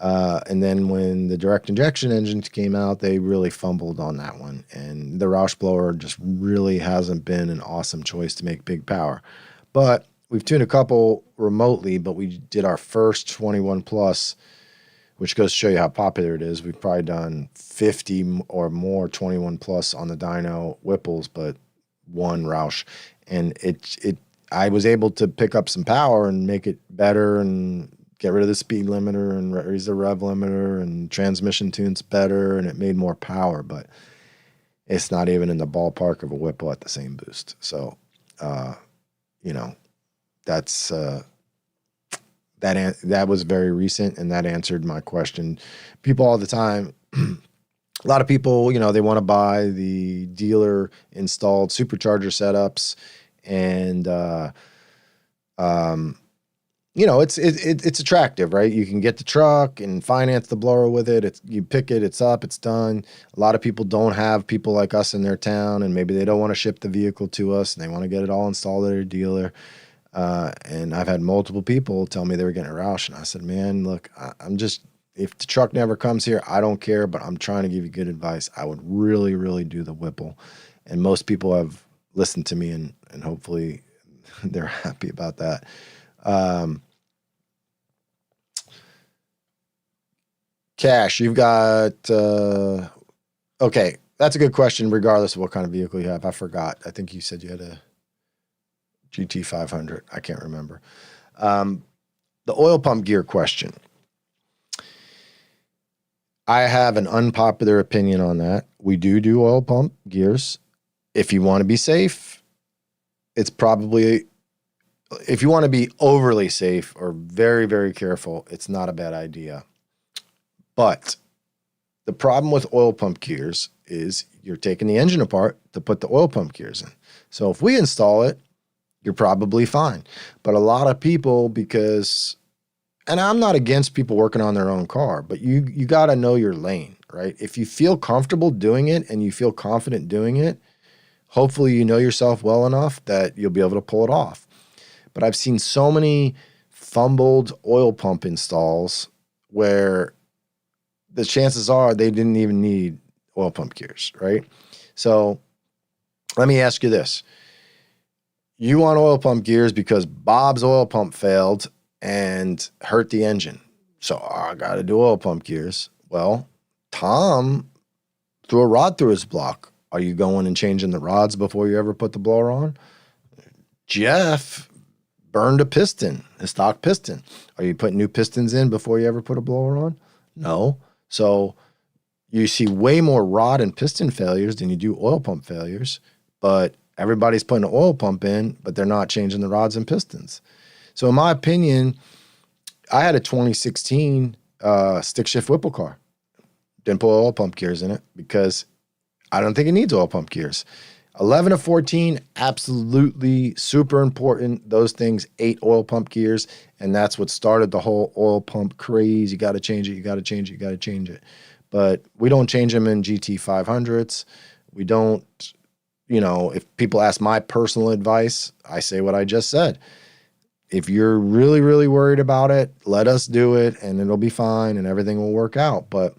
And then when the direct injection engines came out, they really fumbled on that one. And the Roush blower just really hasn't been an awesome choice to make big power. But we've tuned a couple remotely, but we did our first 21 Plus, which goes to show you how popular it is. We've probably done 50 or more 21 Plus on the dyno Whipples, but one Roush. And I was able to pick up some power and make it better and get rid of the speed limiter and raise the rev limiter, and transmission tunes better, and it made more power, but it's not even in the ballpark of a Whipple at the same boost. So, you know, that's that was very recent, and that answered my question. People all the time, a lot of people, you know, they want to buy the dealer installed supercharger setups, and you know, it's attractive, right? You can get the truck and finance the blower with it. You pick it, it's up, it's done. A lot of people don't have people like us in their town, and maybe they don't want to ship the vehicle to us, and they want to get it all installed at their dealer. And I've had multiple people tell me they were getting a Roush, and I said, man, look, I'm just, if the truck never comes here, I don't care, but I'm trying to give you good advice. I would really, really do the Whipple. And most people have listened to me, and hopefully they're happy about that. Cash, you've got, okay, that's a good question regardless of what kind of vehicle you have. I forgot. I think you said you had a GT500. I can't remember. The oil pump gear question. I have an unpopular opinion on that. We do oil pump gears. If you want to be safe, it's probably, if you want to be overly safe or very, very careful, it's not a bad idea. But the problem with oil pump gears is you're taking the engine apart to put the oil pump gears in. So if we install it, you're probably fine. But a lot of people, because, and I'm not against people working on their own car, but you got to know your lane, right? If you feel comfortable doing it and you feel confident doing it, hopefully you know yourself well enough that you'll be able to pull it off. But I've seen so many fumbled oil pump installs where the chances are they didn't even need oil pump gears, right? So let me ask you this. You want oil pump gears because Bob's oil pump failed and hurt the engine. So I got to do oil pump gears. Well, Tom threw a rod through his block. Are you going and changing the rods before you ever put the blower on? Jeff burned a piston, a stock piston. Are you putting new pistons in before you ever put a blower on? No. So you see way more rod and piston failures than you do oil pump failures, but everybody's putting an oil pump in, but they're not changing the rods and pistons. So in my opinion, I had a 2016 stick shift Whipple car. Didn't put oil pump gears in it because I don't think it needs oil pump gears. 11 to 14, absolutely super important. Those things ate oil pump gears, and that's what started the whole oil pump craze. You got to change it. You got to change it. You got to change it. But we don't change them in GT 500s. We don't, if people ask my personal advice, I say what I just said. If you're really, really worried about it, let us do it, and it'll be fine, and everything will work out. But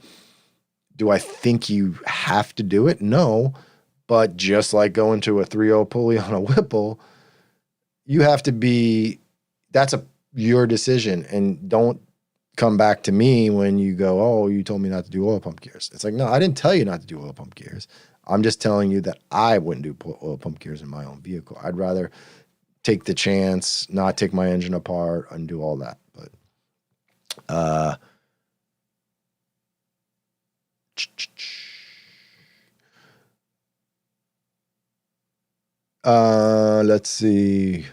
do I think you have to do it? No. But just like going to a 3.0 pulley on a Whipple, you have to be, that's your decision. And don't come back to me when you go, oh, you told me not to do oil pump gears. It's like, no, I didn't tell you not to do oil pump gears. I'm just telling you that I wouldn't do oil pump gears in my own vehicle. I'd rather take the chance, not take my engine apart and do all that. But, let's see.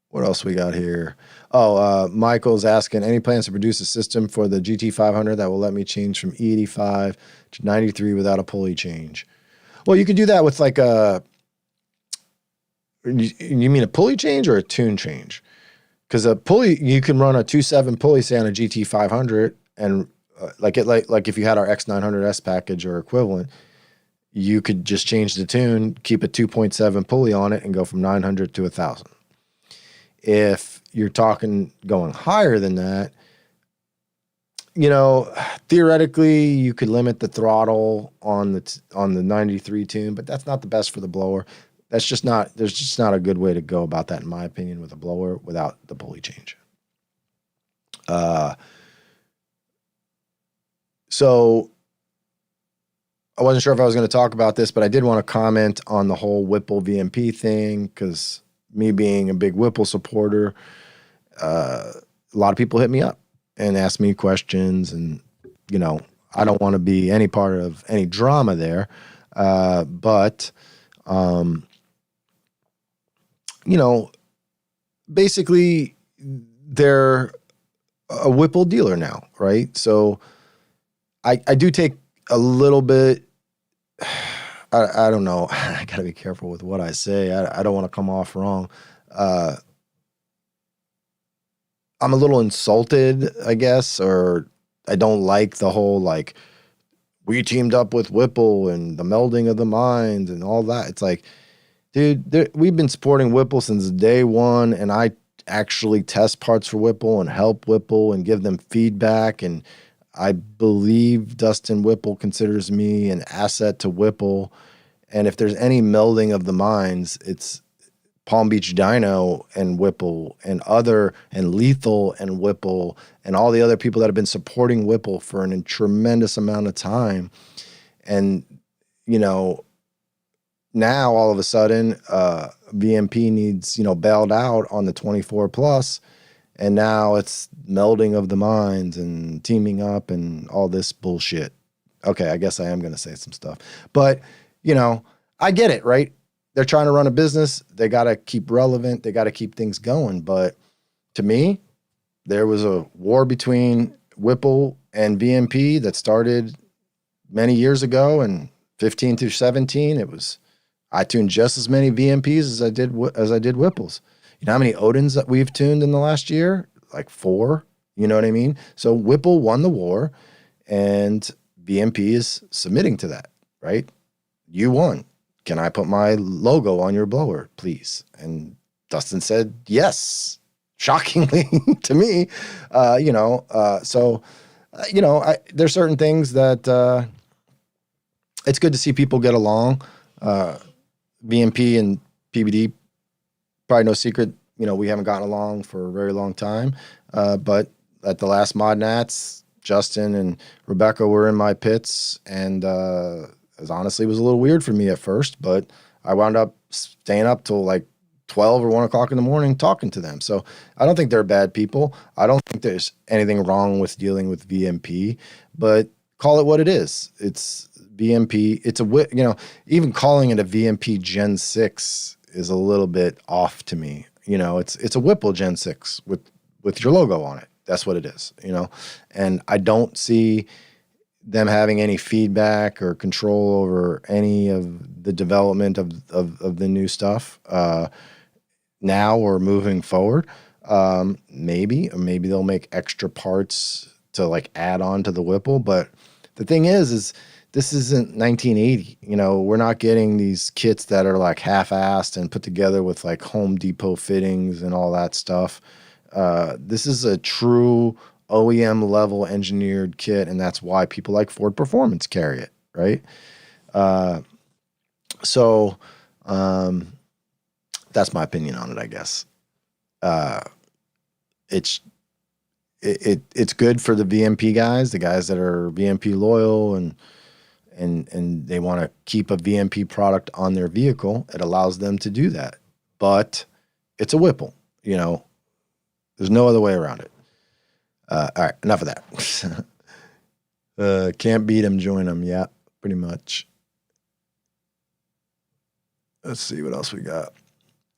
What else we got here? Oh, Michael's asking, any plans to produce a system for the GT500 that will let me change from E85 to 93 without a pulley change? Well, you could do that with like you mean a pulley change or a tune change? Because a pulley, you can run a 2.7 pulley, say on a GT500, and like if you had our X900S package or equivalent, you could just change the tune, keep a 2.7 pulley on it, and go from 900 to 1,000. If you're talking going higher than that, theoretically you could limit the throttle on the 93 tune, but that's not the best for the blower. There's just not a good way to go about that, in my opinion, with a blower without the pulley change. So I wasn't sure if I was going to talk about this, but I did want to comment on the whole Whipple VMP thing, because me being a big Whipple supporter, a lot of people hit me up and ask me questions, and I don't want to be any part of any drama there, but basically they're a Whipple dealer now, right? So I do take a little bit, I don't know, I got to be careful with what I say. I don't want to come off wrong. I'm a little insulted, I guess, or I don't like the whole, like, we teamed up with Whipple and the melding of the minds and all that. It's like, dude, we've been supporting Whipple since day one, and I actually test parts for Whipple and help Whipple and give them feedback, and I believe Dustin Whipple considers me an asset to Whipple. And if there's any melding of the minds, it's Palm Beach Dyno and Whipple and Lethal and Whipple and all the other people that have been supporting Whipple for a tremendous amount of time. And, now all of a sudden, VMP needs, bailed out on the 24 plus. And now it's melding of the minds and teaming up and all this bullshit. Okay, I guess I am going to say some stuff. But, I get it, right? They're trying to run a business. They got to keep relevant. They got to keep things going. But to me, there was a war between Whipple and VMP that started many years ago. And 15 through 17, I tuned just as many VMPs as I did Whipples. You know how many Odins that we've tuned in the last year? Like 4. You know what I mean? So Whipple won the war, and VMP is submitting to that, right? You won. Can I put my logo on your blower, please? And Dustin said yes, shockingly to me. There's certain things that it's good to see people get along. VMP and PBD, probably no secret, we haven't gotten along for a very long time. But at the last Mod Nats, Justin and Rebecca were in my pits, and it honestly was a little weird for me at first, but I wound up staying up till like 12 or 1 o'clock in the morning talking to them. So I don't think they're bad people. I don't think there's anything wrong with dealing with VMP, but call it what it is. It's VMP. It's even calling it a VMP Gen 6 is a little bit off to me. You know, it's a Whipple Gen 6 with your logo on it. That's what it is, you know. And I don't see them having any feedback or control over any of the development of the new stuff now or moving forward. Maybe they'll make extra parts to like add on to the Whipple. But the thing is this isn't 1980. You know, we're not getting these kits that are like half-assed and put together with like Home Depot fittings and all that stuff. This is a true OEM level engineered kit, and that's why people like Ford Performance carry it, right? So that's my opinion on it, I guess. It's good for the VMP guys, the guys that are VMP loyal and they want to keep a VMP product on their vehicle. It allows them to do that, but it's a Whipple, you know. There's no other way around it. All right, enough of that. Can't beat them, join them. Yeah, pretty much. Let's see what else we got.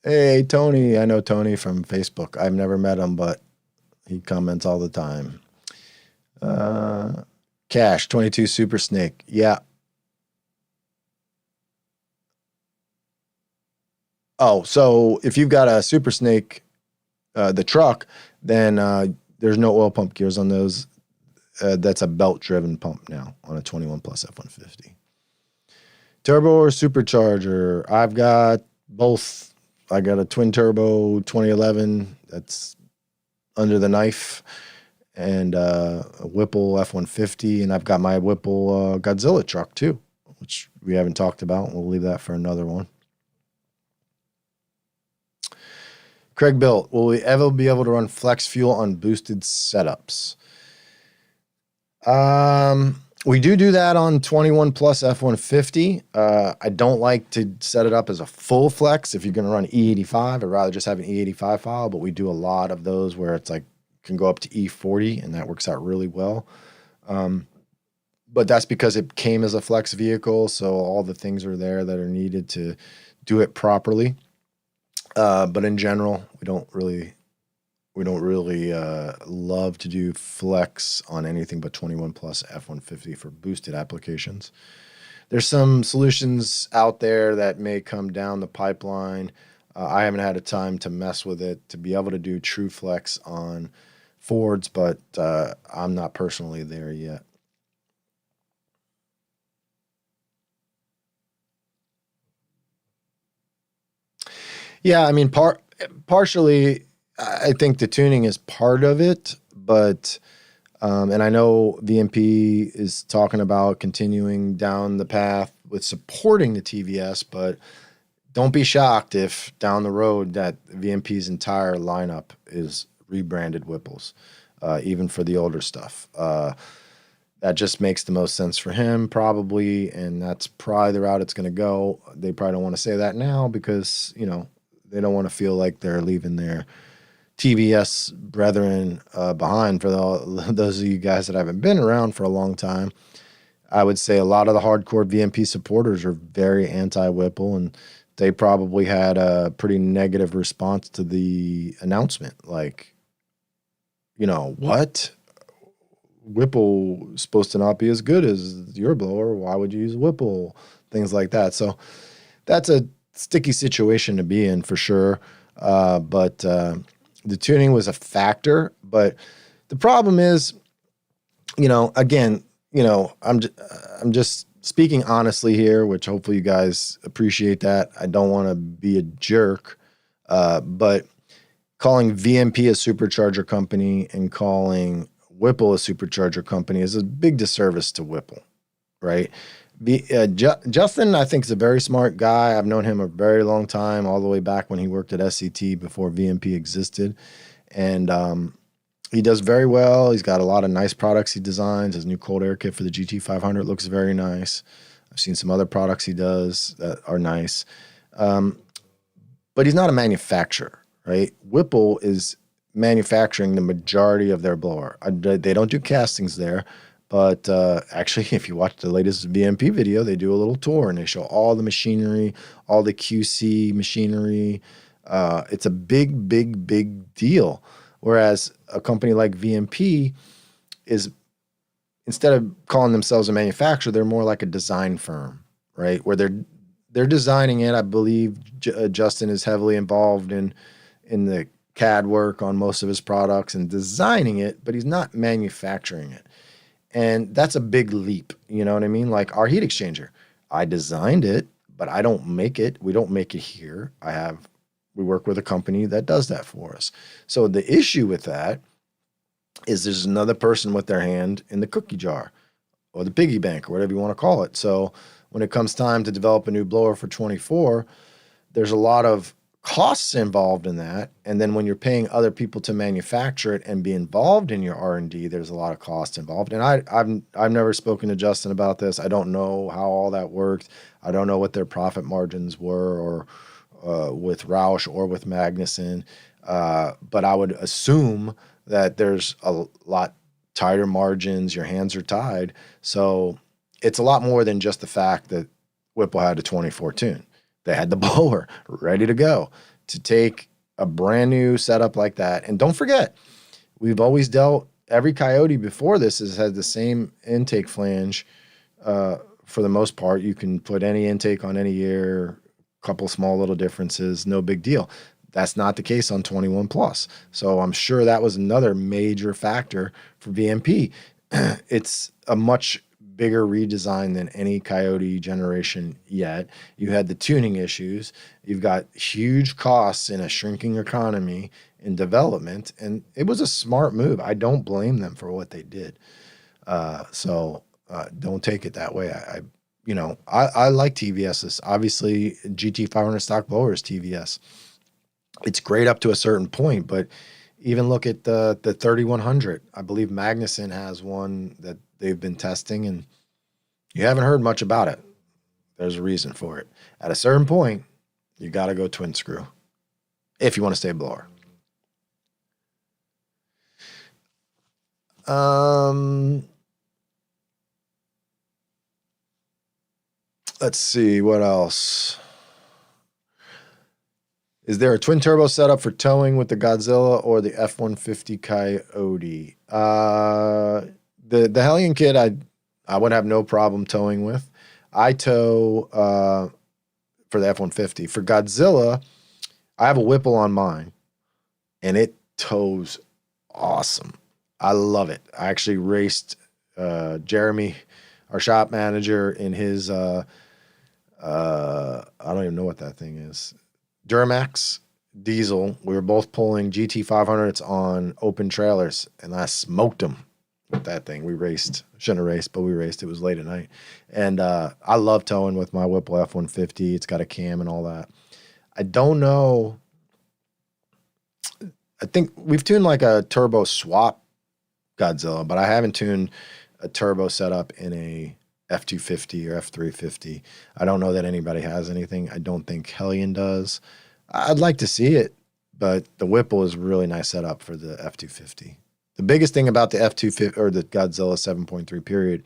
Hey, Tony. I know Tony from Facebook. I've never met him, but he comments all the time. Cash, 22 Super Snake. Yeah. Oh, so if you've got a Super Snake, the truck, then there's no oil pump gears on those. That's a belt-driven pump now on a 21 Plus F-150. Turbo or supercharger? I've got both. I got a Twin Turbo 2011 that's under the knife, and a Whipple F-150, and I've got my Whipple Godzilla truck too, which we haven't talked about. We'll leave that for another one. Craig Bill, will we ever be able to run flex fuel on boosted setups? We do that on 21 Plus F-150. I don't like to set it up as a full flex. If you're going to run E85, I'd rather just have an E85 file, but we do a lot of those where it's like, can go up to E40, and that works out really well. But that's because it came as a flex vehicle, so all the things are there that are needed to do it properly. But in general, we don't really love to do flex on anything but 21 Plus F-150 for boosted applications. There's some solutions out there that may come down the pipeline. I haven't had a time to mess with it to be able to do true flex on Fords, but I'm not personally there yet. Yeah, I mean, partially, I think the tuning is part of it, but and I know VMP is talking about continuing down the path with supporting the TVS, but don't be shocked if down the road that VMP's entire lineup is rebranded Whipples, even for the older stuff. That just makes the most sense for him, probably, and that's probably the route it's going to go. They probably don't want to say that now because, you know, they don't want to feel like they're leaving their TVS brethren behind. For those of you guys that haven't been around for a long time, I would say a lot of the hardcore VMP supporters are very anti-Whipple, and they probably had a pretty negative response to the announcement. Like, you know, what? Whipple is supposed to not be as good as your blower. Why would you use Whipple? Things like that. So that's a sticky situation to be in for sure. But the tuning was a factor. But the problem is, you know, again, you know, I'm just speaking honestly here, which hopefully you guys appreciate that. I don't want to be a jerk, but calling VMP a supercharger company and calling Whipple a supercharger company is a big disservice to Whipple, right? Justin, I think, is a very smart guy. I've known him a very long time, all the way back when he worked at SCT before VMP existed. And he does very well. He's got a lot of nice products he designs. His new cold air kit for the GT500 looks very nice. I've seen some other products he does that are nice. But he's not a manufacturer, right? Whipple is manufacturing the majority of their blower. They don't do castings there, but actually, if you watch the latest VMP video, they do a little tour and they show all the machinery, all the QC machinery, It's a big, big, big deal. Whereas a company like VMP is, instead of calling themselves a manufacturer, they're more like a design firm, right? Where they're designing it. I believe Justin is heavily involved in the CAD work on most of his products and designing it, but he's not manufacturing it. And that's a big leap. You know what I mean? Like our heat exchanger, I designed it, but I don't make it. We don't make it here. We work with a company that does that for us. So the issue with that is there's another person with their hand in the cookie jar or the piggy bank or whatever you want to call it. So when it comes time to develop a new blower for 24, there's a lot of costs involved in that. And then when you're paying other people to manufacture it and be involved in your R&D, there's a lot of costs involved. And I've never spoken to Justin about this. I don't know how all that worked. I don't know what their profit margins were or with Roush or with Magnuson. But I would assume that there's a lot tighter margins. Your hands are tied. So it's a lot more than just the fact that Whipple had a 24 tune. They had the blower ready to go to take a brand new setup like that. And don't forget, we've always dealt, every Coyote before this has had the same intake flange for the most part. You can put any intake on any ear, couple small little differences, no big deal. That's not the case on 21 Plus. So I'm sure that was another major factor for VMP. It's a much bigger redesign than any Coyote generation yet. You had the tuning issues. You've got huge costs in a shrinking economy in development, and it was a smart move. I don't blame them for what they did. So don't take it that way. I like TVSs. Obviously, GT 500 stock blower is TVS. It's great up to a certain point, but even look at the 3100. I believe Magnuson has one that they've been testing, and you haven't heard much about it. There's a reason for it. At a certain point, you got to go twin screw if you want to stay blower. Let's see what else. Is there a twin turbo setup for towing with the Godzilla or the F150 Coyote? The Hellion kit I would have no problem towing with. I tow for the F-150. For Godzilla, I have a Whipple on mine, and it tows awesome. I love it. I actually raced Jeremy, our shop manager, in his, I don't even know what that thing is, Duramax diesel. We were both pulling GT 500s on open trailers, and I smoked them with that thing. We raced. Shouldn't have raced, but we raced. It was late at night. And I love towing with my Whipple F-150. It's got a cam and all that. I don't know. I think we've tuned like a turbo swap Godzilla, but I haven't tuned a turbo setup in a F-250 or F-350. I don't know that anybody has anything. I don't think Hellion does. I'd like to see it, but the Whipple is a really nice setup for the F-250. The biggest thing about the F-250 or the Godzilla 7.3 period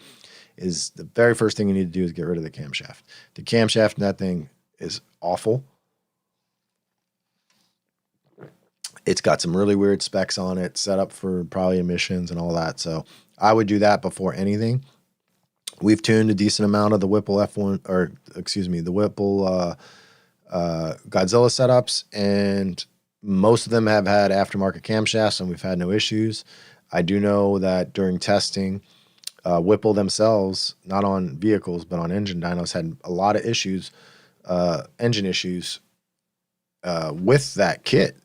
is the very first thing you need to do is get rid of the camshaft. The camshaft in that thing is awful. It's got some really weird specs on it, set up for probably emissions and all that. So I would do that before anything. We've tuned a decent amount of the Whipple the Whipple Godzilla setups, and most of them have had aftermarket camshafts, and we've had no issues. I do know that during testing, Whipple themselves, not on vehicles, but on engine dynos, had a lot of issues, engine issues with that kit.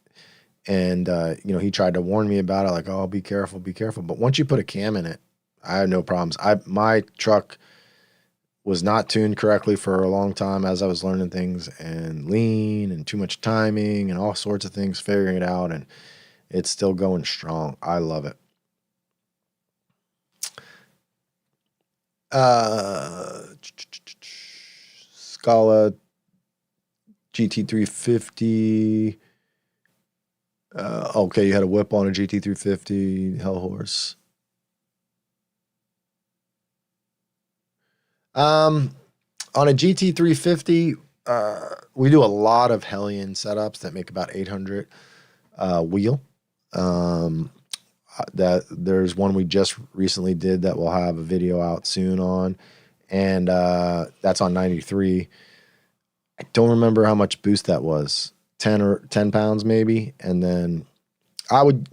And, he tried to warn me about it, like, oh, be careful, be careful. But once you put a cam in it, I had no problems. My truck was not tuned correctly for a long time as I was learning things, and lean and too much timing and all sorts of things, figuring it out. And it's still going strong. I love it. Scala GT350. Okay, you had a whip on a GT350 Hellhorse. On a GT350, we do a lot of Hellion setups that make about 800 wheel. That there's one we just recently did that we'll have a video out soon on, and that's on 93. I don't remember how much boost that was, 10 pounds maybe. And then I would,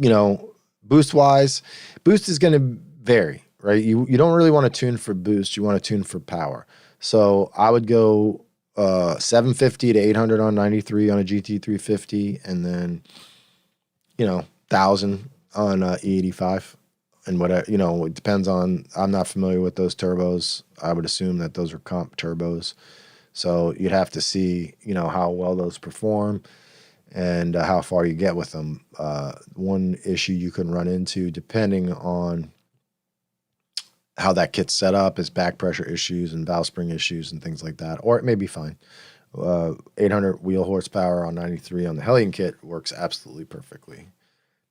boost wise, boost is going to vary, right? You don't really want to tune for boost, you want to tune for power. So I would go 750 to 800 on 93 on a GT350, and then 1,000 on E85, and whatever, it depends on, I'm not familiar with those turbos. I would assume that those are comp turbos. So you'd have to see, how well those perform and how far you get with them. One issue you can run into, depending on how that kit's set up, is back pressure issues and valve spring issues and things like that, or it may be fine. 800 wheel horsepower on 93 on the Hellion kit works absolutely perfectly.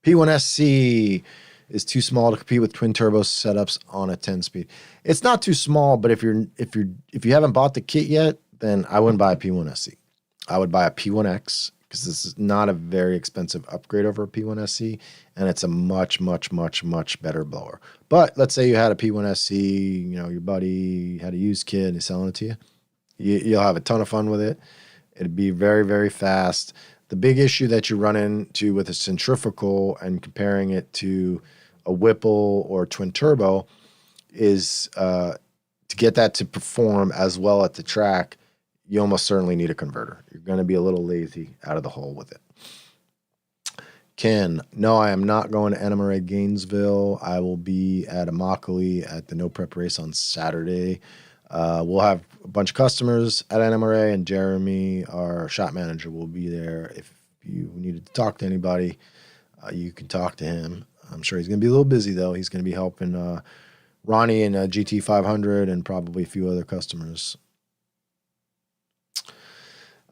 P1SC is too small to compete with twin turbo setups on a 10-speed. It's not too small, but if you haven't bought the kit yet, then I wouldn't buy a P1SC. I would buy a P1X, because this is not a very expensive upgrade over a P1SC, and it's a much, much, much, much better blower. But let's say you had a P1SC, your buddy had a used kit and he's selling it to you. You'll have a ton of fun with it. It'd be very, very fast. The big issue that you run into with a centrifugal and comparing it to a Whipple or twin turbo is to get that to perform as well at the track, you almost certainly need a converter. You're going to be a little lazy out of the hole with it. Ken, no, I am not going to NMRA Gainesville. I will be at Immokalee at the No Prep race on Saturday. We'll have a bunch of customers at NMRA, and Jeremy, our shop manager, will be there. If you needed to talk to anybody, you can talk to him. I'm sure he's going to be a little busy, though. He's going to be helping Ronnie and GT500 and probably a few other customers.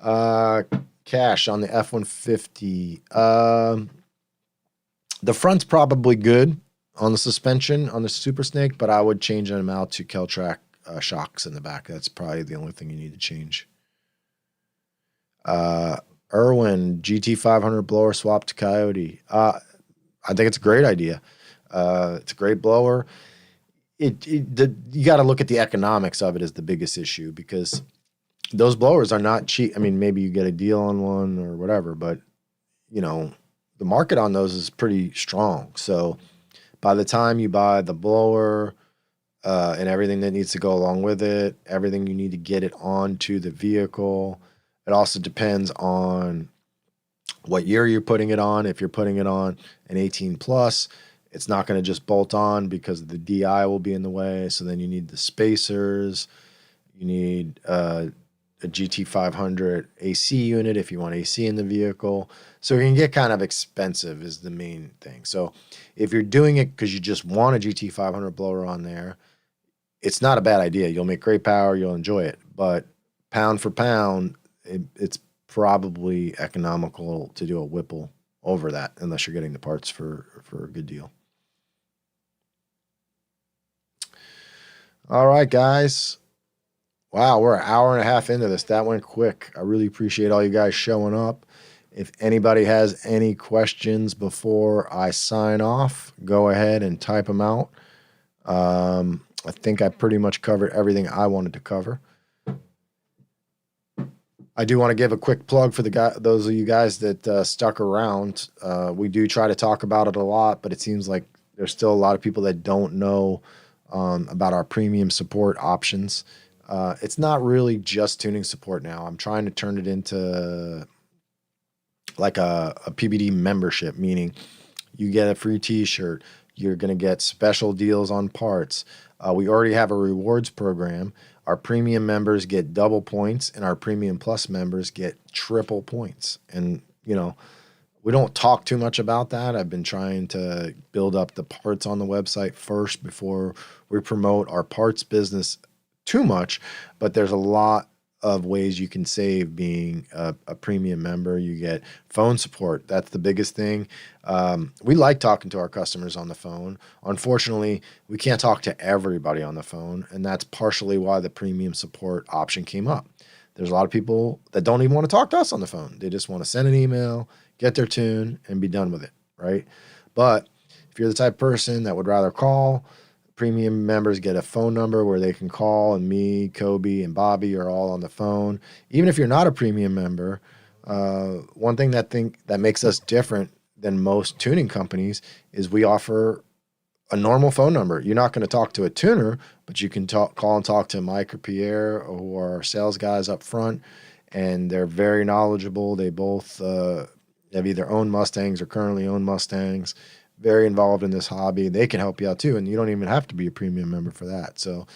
Cash on the F150. The front's probably good on the suspension on the Super Snake, but I would change them out to Keltrack shocks in the back. That's probably the only thing you need to change. Irwin, GT500 blower swap to Coyote. I think it's a great idea. It's a great blower. You got to look at the economics of it as the biggest issue, because those blowers are not cheap. I mean, maybe you get a deal on one or whatever, but the market on those is pretty strong. So by the time you buy the blower and everything that needs to go along with it, everything you need to get it onto the vehicle, it also depends on what year you're putting it on. If you're putting it on an 18 plus, it's not going to just bolt on because the DI will be in the way. So then you need the spacers. You need a GT500 AC unit if you want AC in the vehicle. So it can get kind of expensive is the main thing. So if you're doing it because you just want a GT500 blower on there, it's not a bad idea. You'll make great power. You'll enjoy it. But pound for pound, it's probably economical to do a Whipple over that, unless you're getting the parts for a good deal. All right, guys. Wow, we're an hour and a half into this. That went quick. I really appreciate all you guys showing up. If anybody has any questions before I sign off, go ahead and type them out. I think I pretty much covered everything I wanted to cover. I do want to give a quick plug for those of you guys that stuck around. We do try to talk about it a lot, but it seems like there's still a lot of people that don't know about our premium support options. It's not really just tuning support now. I'm trying to turn it into like a PBD membership, meaning you get a free t-shirt. You're going to get special deals on parts. We already have a rewards program. Our premium members get double points, and our premium plus members get triple points. And, we don't talk too much about that. I've been trying to build up the parts on the website first before we promote our parts business too much, but there's a lot of ways you can save being a premium member. You get phone support. That's the biggest thing. We like talking to our customers on the phone. Unfortunately, we can't talk to everybody on the phone, and that's partially why the premium support option came up. There's a lot of people that don't even want to talk to us on the phone. They just want to send an email, get their tune, and be done with it, right? But if you're the type of person that would rather call, premium members get a phone number where they can call, and me, Kobe, and Bobby are all on the phone. Even if you're not a premium member, one thing that makes us different than most tuning companies is we offer a normal phone number. You're not going to talk to a tuner, but you can call and talk to Mike or Pierre, who are our sales guys up front, and they're very knowledgeable. They both have either owned Mustangs or currently own Mustangs, very involved in this hobby. They can help you out too, and you don't even have to be a premium member for that. So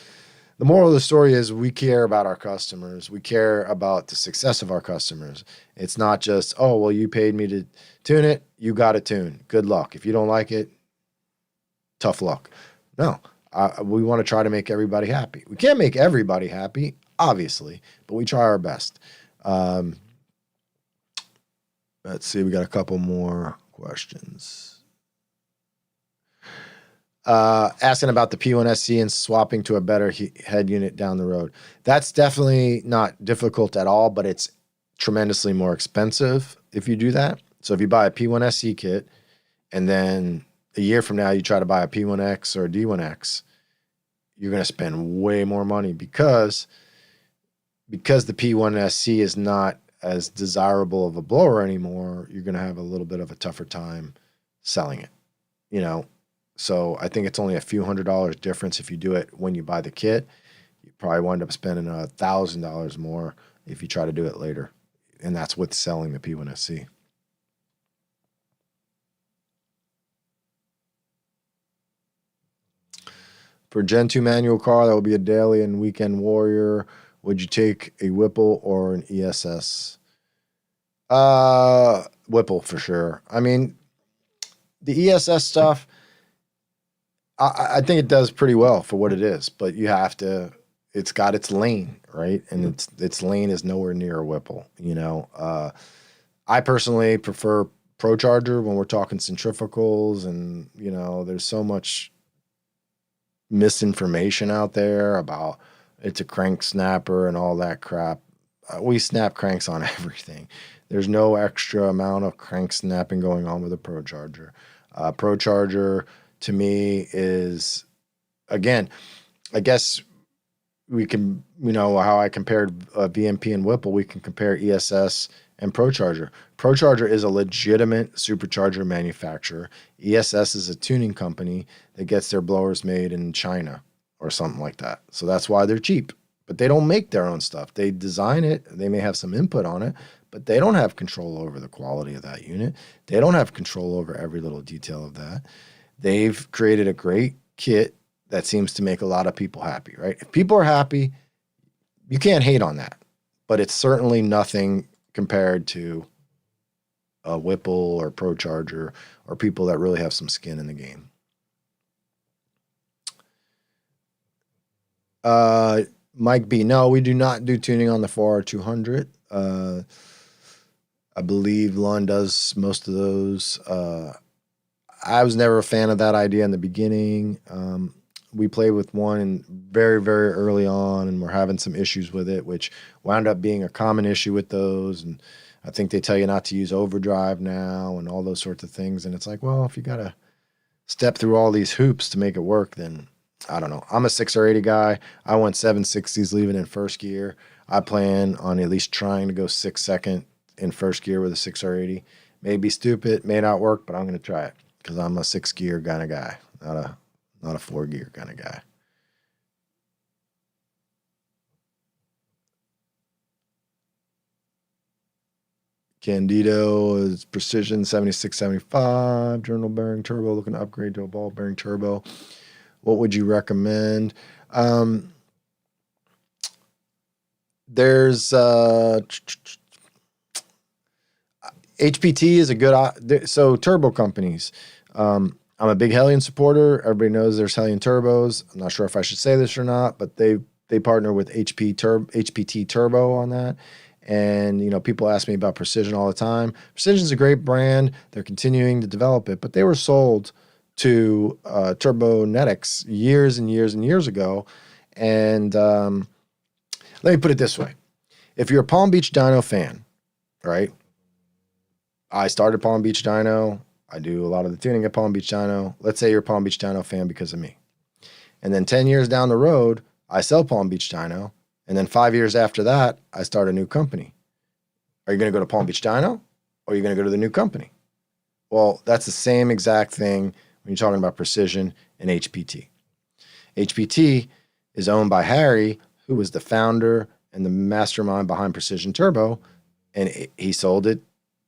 the moral of the story is we care about our customers. We care about the success of our customers. It's not just, oh, well, you paid me to tune it. You got a tune. Good luck. If you don't like it, tough luck. No, we want to try to make everybody happy. We can't make everybody happy, obviously, but we try our best. Let's see. We got a couple more questions. Asking about the P1SC and swapping to a better head unit down the road. That's definitely not difficult at all, but it's tremendously more expensive if you do that. So if you buy a P1SC kit and then a year from now you try to buy a P1X or a D1X, you're going to spend way more money because the P1SC is not as desirable of a blower anymore. You're going to have a little bit of a tougher time selling it, you know. So I think it's only a few $100s difference if you do it when you buy the kit. You probably wind up spending $1,000 more if you try to do it later. And that's with selling the P1SC. For Gen 2 manual car, that would be a daily and weekend warrior. Would you take a Whipple or an ESS? Whipple for sure. I mean, the ESS stuff, I think it does pretty well for what it is, but you have to, it's got its lane, right? And its lane is nowhere near a Whipple, you know. I personally prefer ProCharger when we're talking centrifugals, and, you know, there's so much misinformation out there about it's a crank snapper and all that crap. We snap cranks on everything. There's no extra amount of crank snapping going on with a ProCharger. ProCharger, to me, is, again, I guess we can, you know, how I compared VMP and Whipple, we can compare ESS and ProCharger. ProCharger is a legitimate supercharger manufacturer. ESS is a tuning company that gets their blowers made in China or something like that. So that's why they're cheap. But they don't make their own stuff. They design it. They may have some input on it, but they don't have control over the quality of that unit. They don't have control over every little detail of that. They've created a great kit that seems to make a lot of people happy, right? If people are happy, you can't hate on that. But it's certainly nothing compared to a Whipple or ProCharger or people that really have some skin in the game. Mike B, no, we do not do tuning on the 4R200. I believe Lund does most of those. I was never a fan of that idea in the beginning. We played with one very, very early on, and we're having some issues with it, which wound up being a common issue with those. And I think they tell you not to use overdrive now and all those sorts of things. And it's like, well, if you got to step through all these hoops to make it work, then I don't know. I'm a 6R80 guy. I went 760s leaving in first gear. I plan on at least trying to go 6-second in first gear with a 6R80. May be stupid, may not work, but I'm going to try it because I'm a 6 gear kind of guy, not a 4 gear kind of guy. Candido is Precision 7675, journal bearing turbo, looking to upgrade to a ball bearing turbo. What would you recommend? There's HPT is a good, so turbo companies. I'm a big Hellion supporter. Everybody knows there's Hellion turbos. I'm not sure if I should say this or not, but they partner with HPT Turbo on that. And, you know, people ask me about Precision all the time. Precision's a great brand. They're continuing to develop it, but they were sold to Turbonetics years and years and years ago. And let me put it this way. if you're a Palm Beach Dyno fan, right? I started Palm Beach Dyno. I do a lot of the tuning at Palm Beach Dyno. Let's say you're a Palm Beach Dyno fan because of me. And then 10 years down the road, I sell Palm Beach Dyno. And then 5 years after that, I start a new company. Are you going to go to Palm Beach Dyno or are you going to go to the new company? Well, that's the same exact thing when you're talking about precision and HPT. HPT is owned by Harry, who was the founder and the mastermind behind Precision Turbo, and he sold it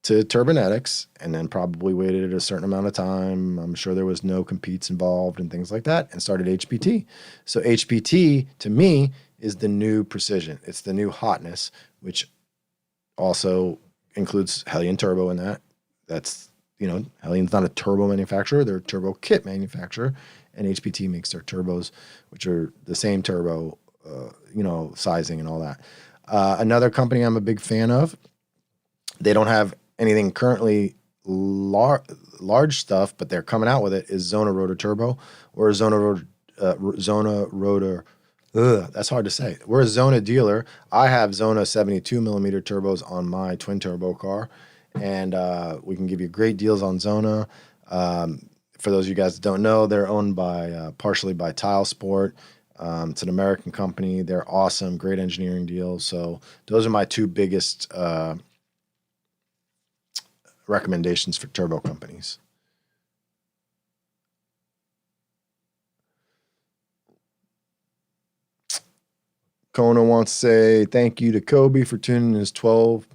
to Turbonetics and then probably waited a certain amount of time. I'm sure there was no competes involved and things like that, and started HPT. So HPT, to me, is the new precision. It's the new hotness, which also includes Hellion Turbo in that. That's, Hellion's not a turbo manufacturer. They're a turbo kit manufacturer, and HPT makes their turbos, which are the same turbo, sizing and all that. Another company I'm a big fan of, they don't have anything currently large stuff, but they're coming out with it, is Zona Rotor Turbo or Zona Rotor. That's hard to say. We're a Zona dealer. I have Zona 72 millimeter turbos on my twin turbo car, and we can give you great deals on Zona. For those of you guys that don't know, they're owned by partially by Tile Sport. It's an American company. They're awesome, great engineering deals. So those are my two biggest recommendations for turbo companies. Kona wants to say thank you to Kobe for tuning his 12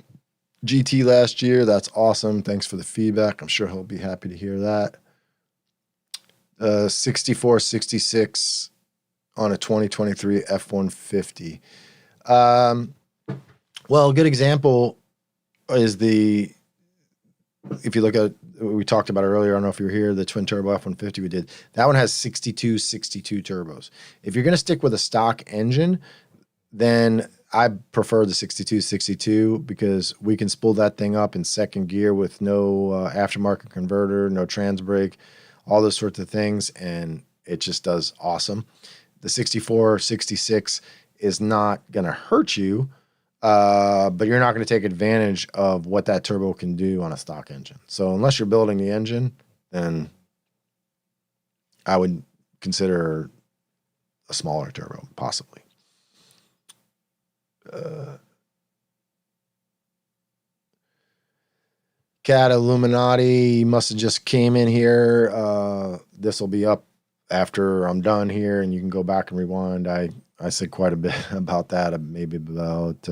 GT last year. That's awesome. Thanks for the feedback. I'm sure he'll be happy to hear that. 6466 on a 2023 F150. Well, a good example is if you look at, we talked about it earlier, I don't know if you were here, the Twin Turbo F150 we did. That one has 62 turbos. If you're going to stick with a stock engine, then I prefer the 62 because we can spool that thing up in second gear with no aftermarket converter, no trans brake, all those sorts of things, and it just does awesome. The 66 is not going to hurt you, but you're not going to take advantage of what that turbo can do on a stock engine. So unless you're building the engine, then I would consider a smaller turbo, possibly. Cat Illuminati must have just came in here. This will be up after I'm done here, and you can go back and rewind. I said quite a bit about that, maybe about,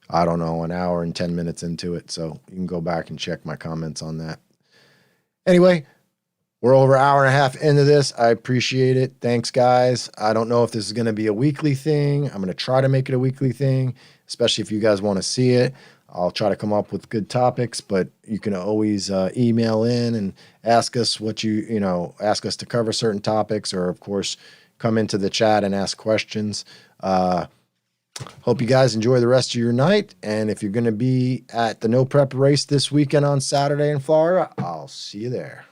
I don't know, an hour and 10 minutes into it. So you can go back and check my comments on that. Anyway, we're over an hour and a half into this. I appreciate it. Thanks, guys. I don't know if this is going to be a weekly thing. I'm going to try to make it a weekly thing, especially if you guys want to see it. I'll try to come up with good topics, but you can always email in and ask us ask us to cover certain topics, or of course, come into the chat and ask questions. Hope you guys enjoy the rest of your night. And if you're going to be at the No Prep race this weekend on Saturday in Florida, I'll see you there.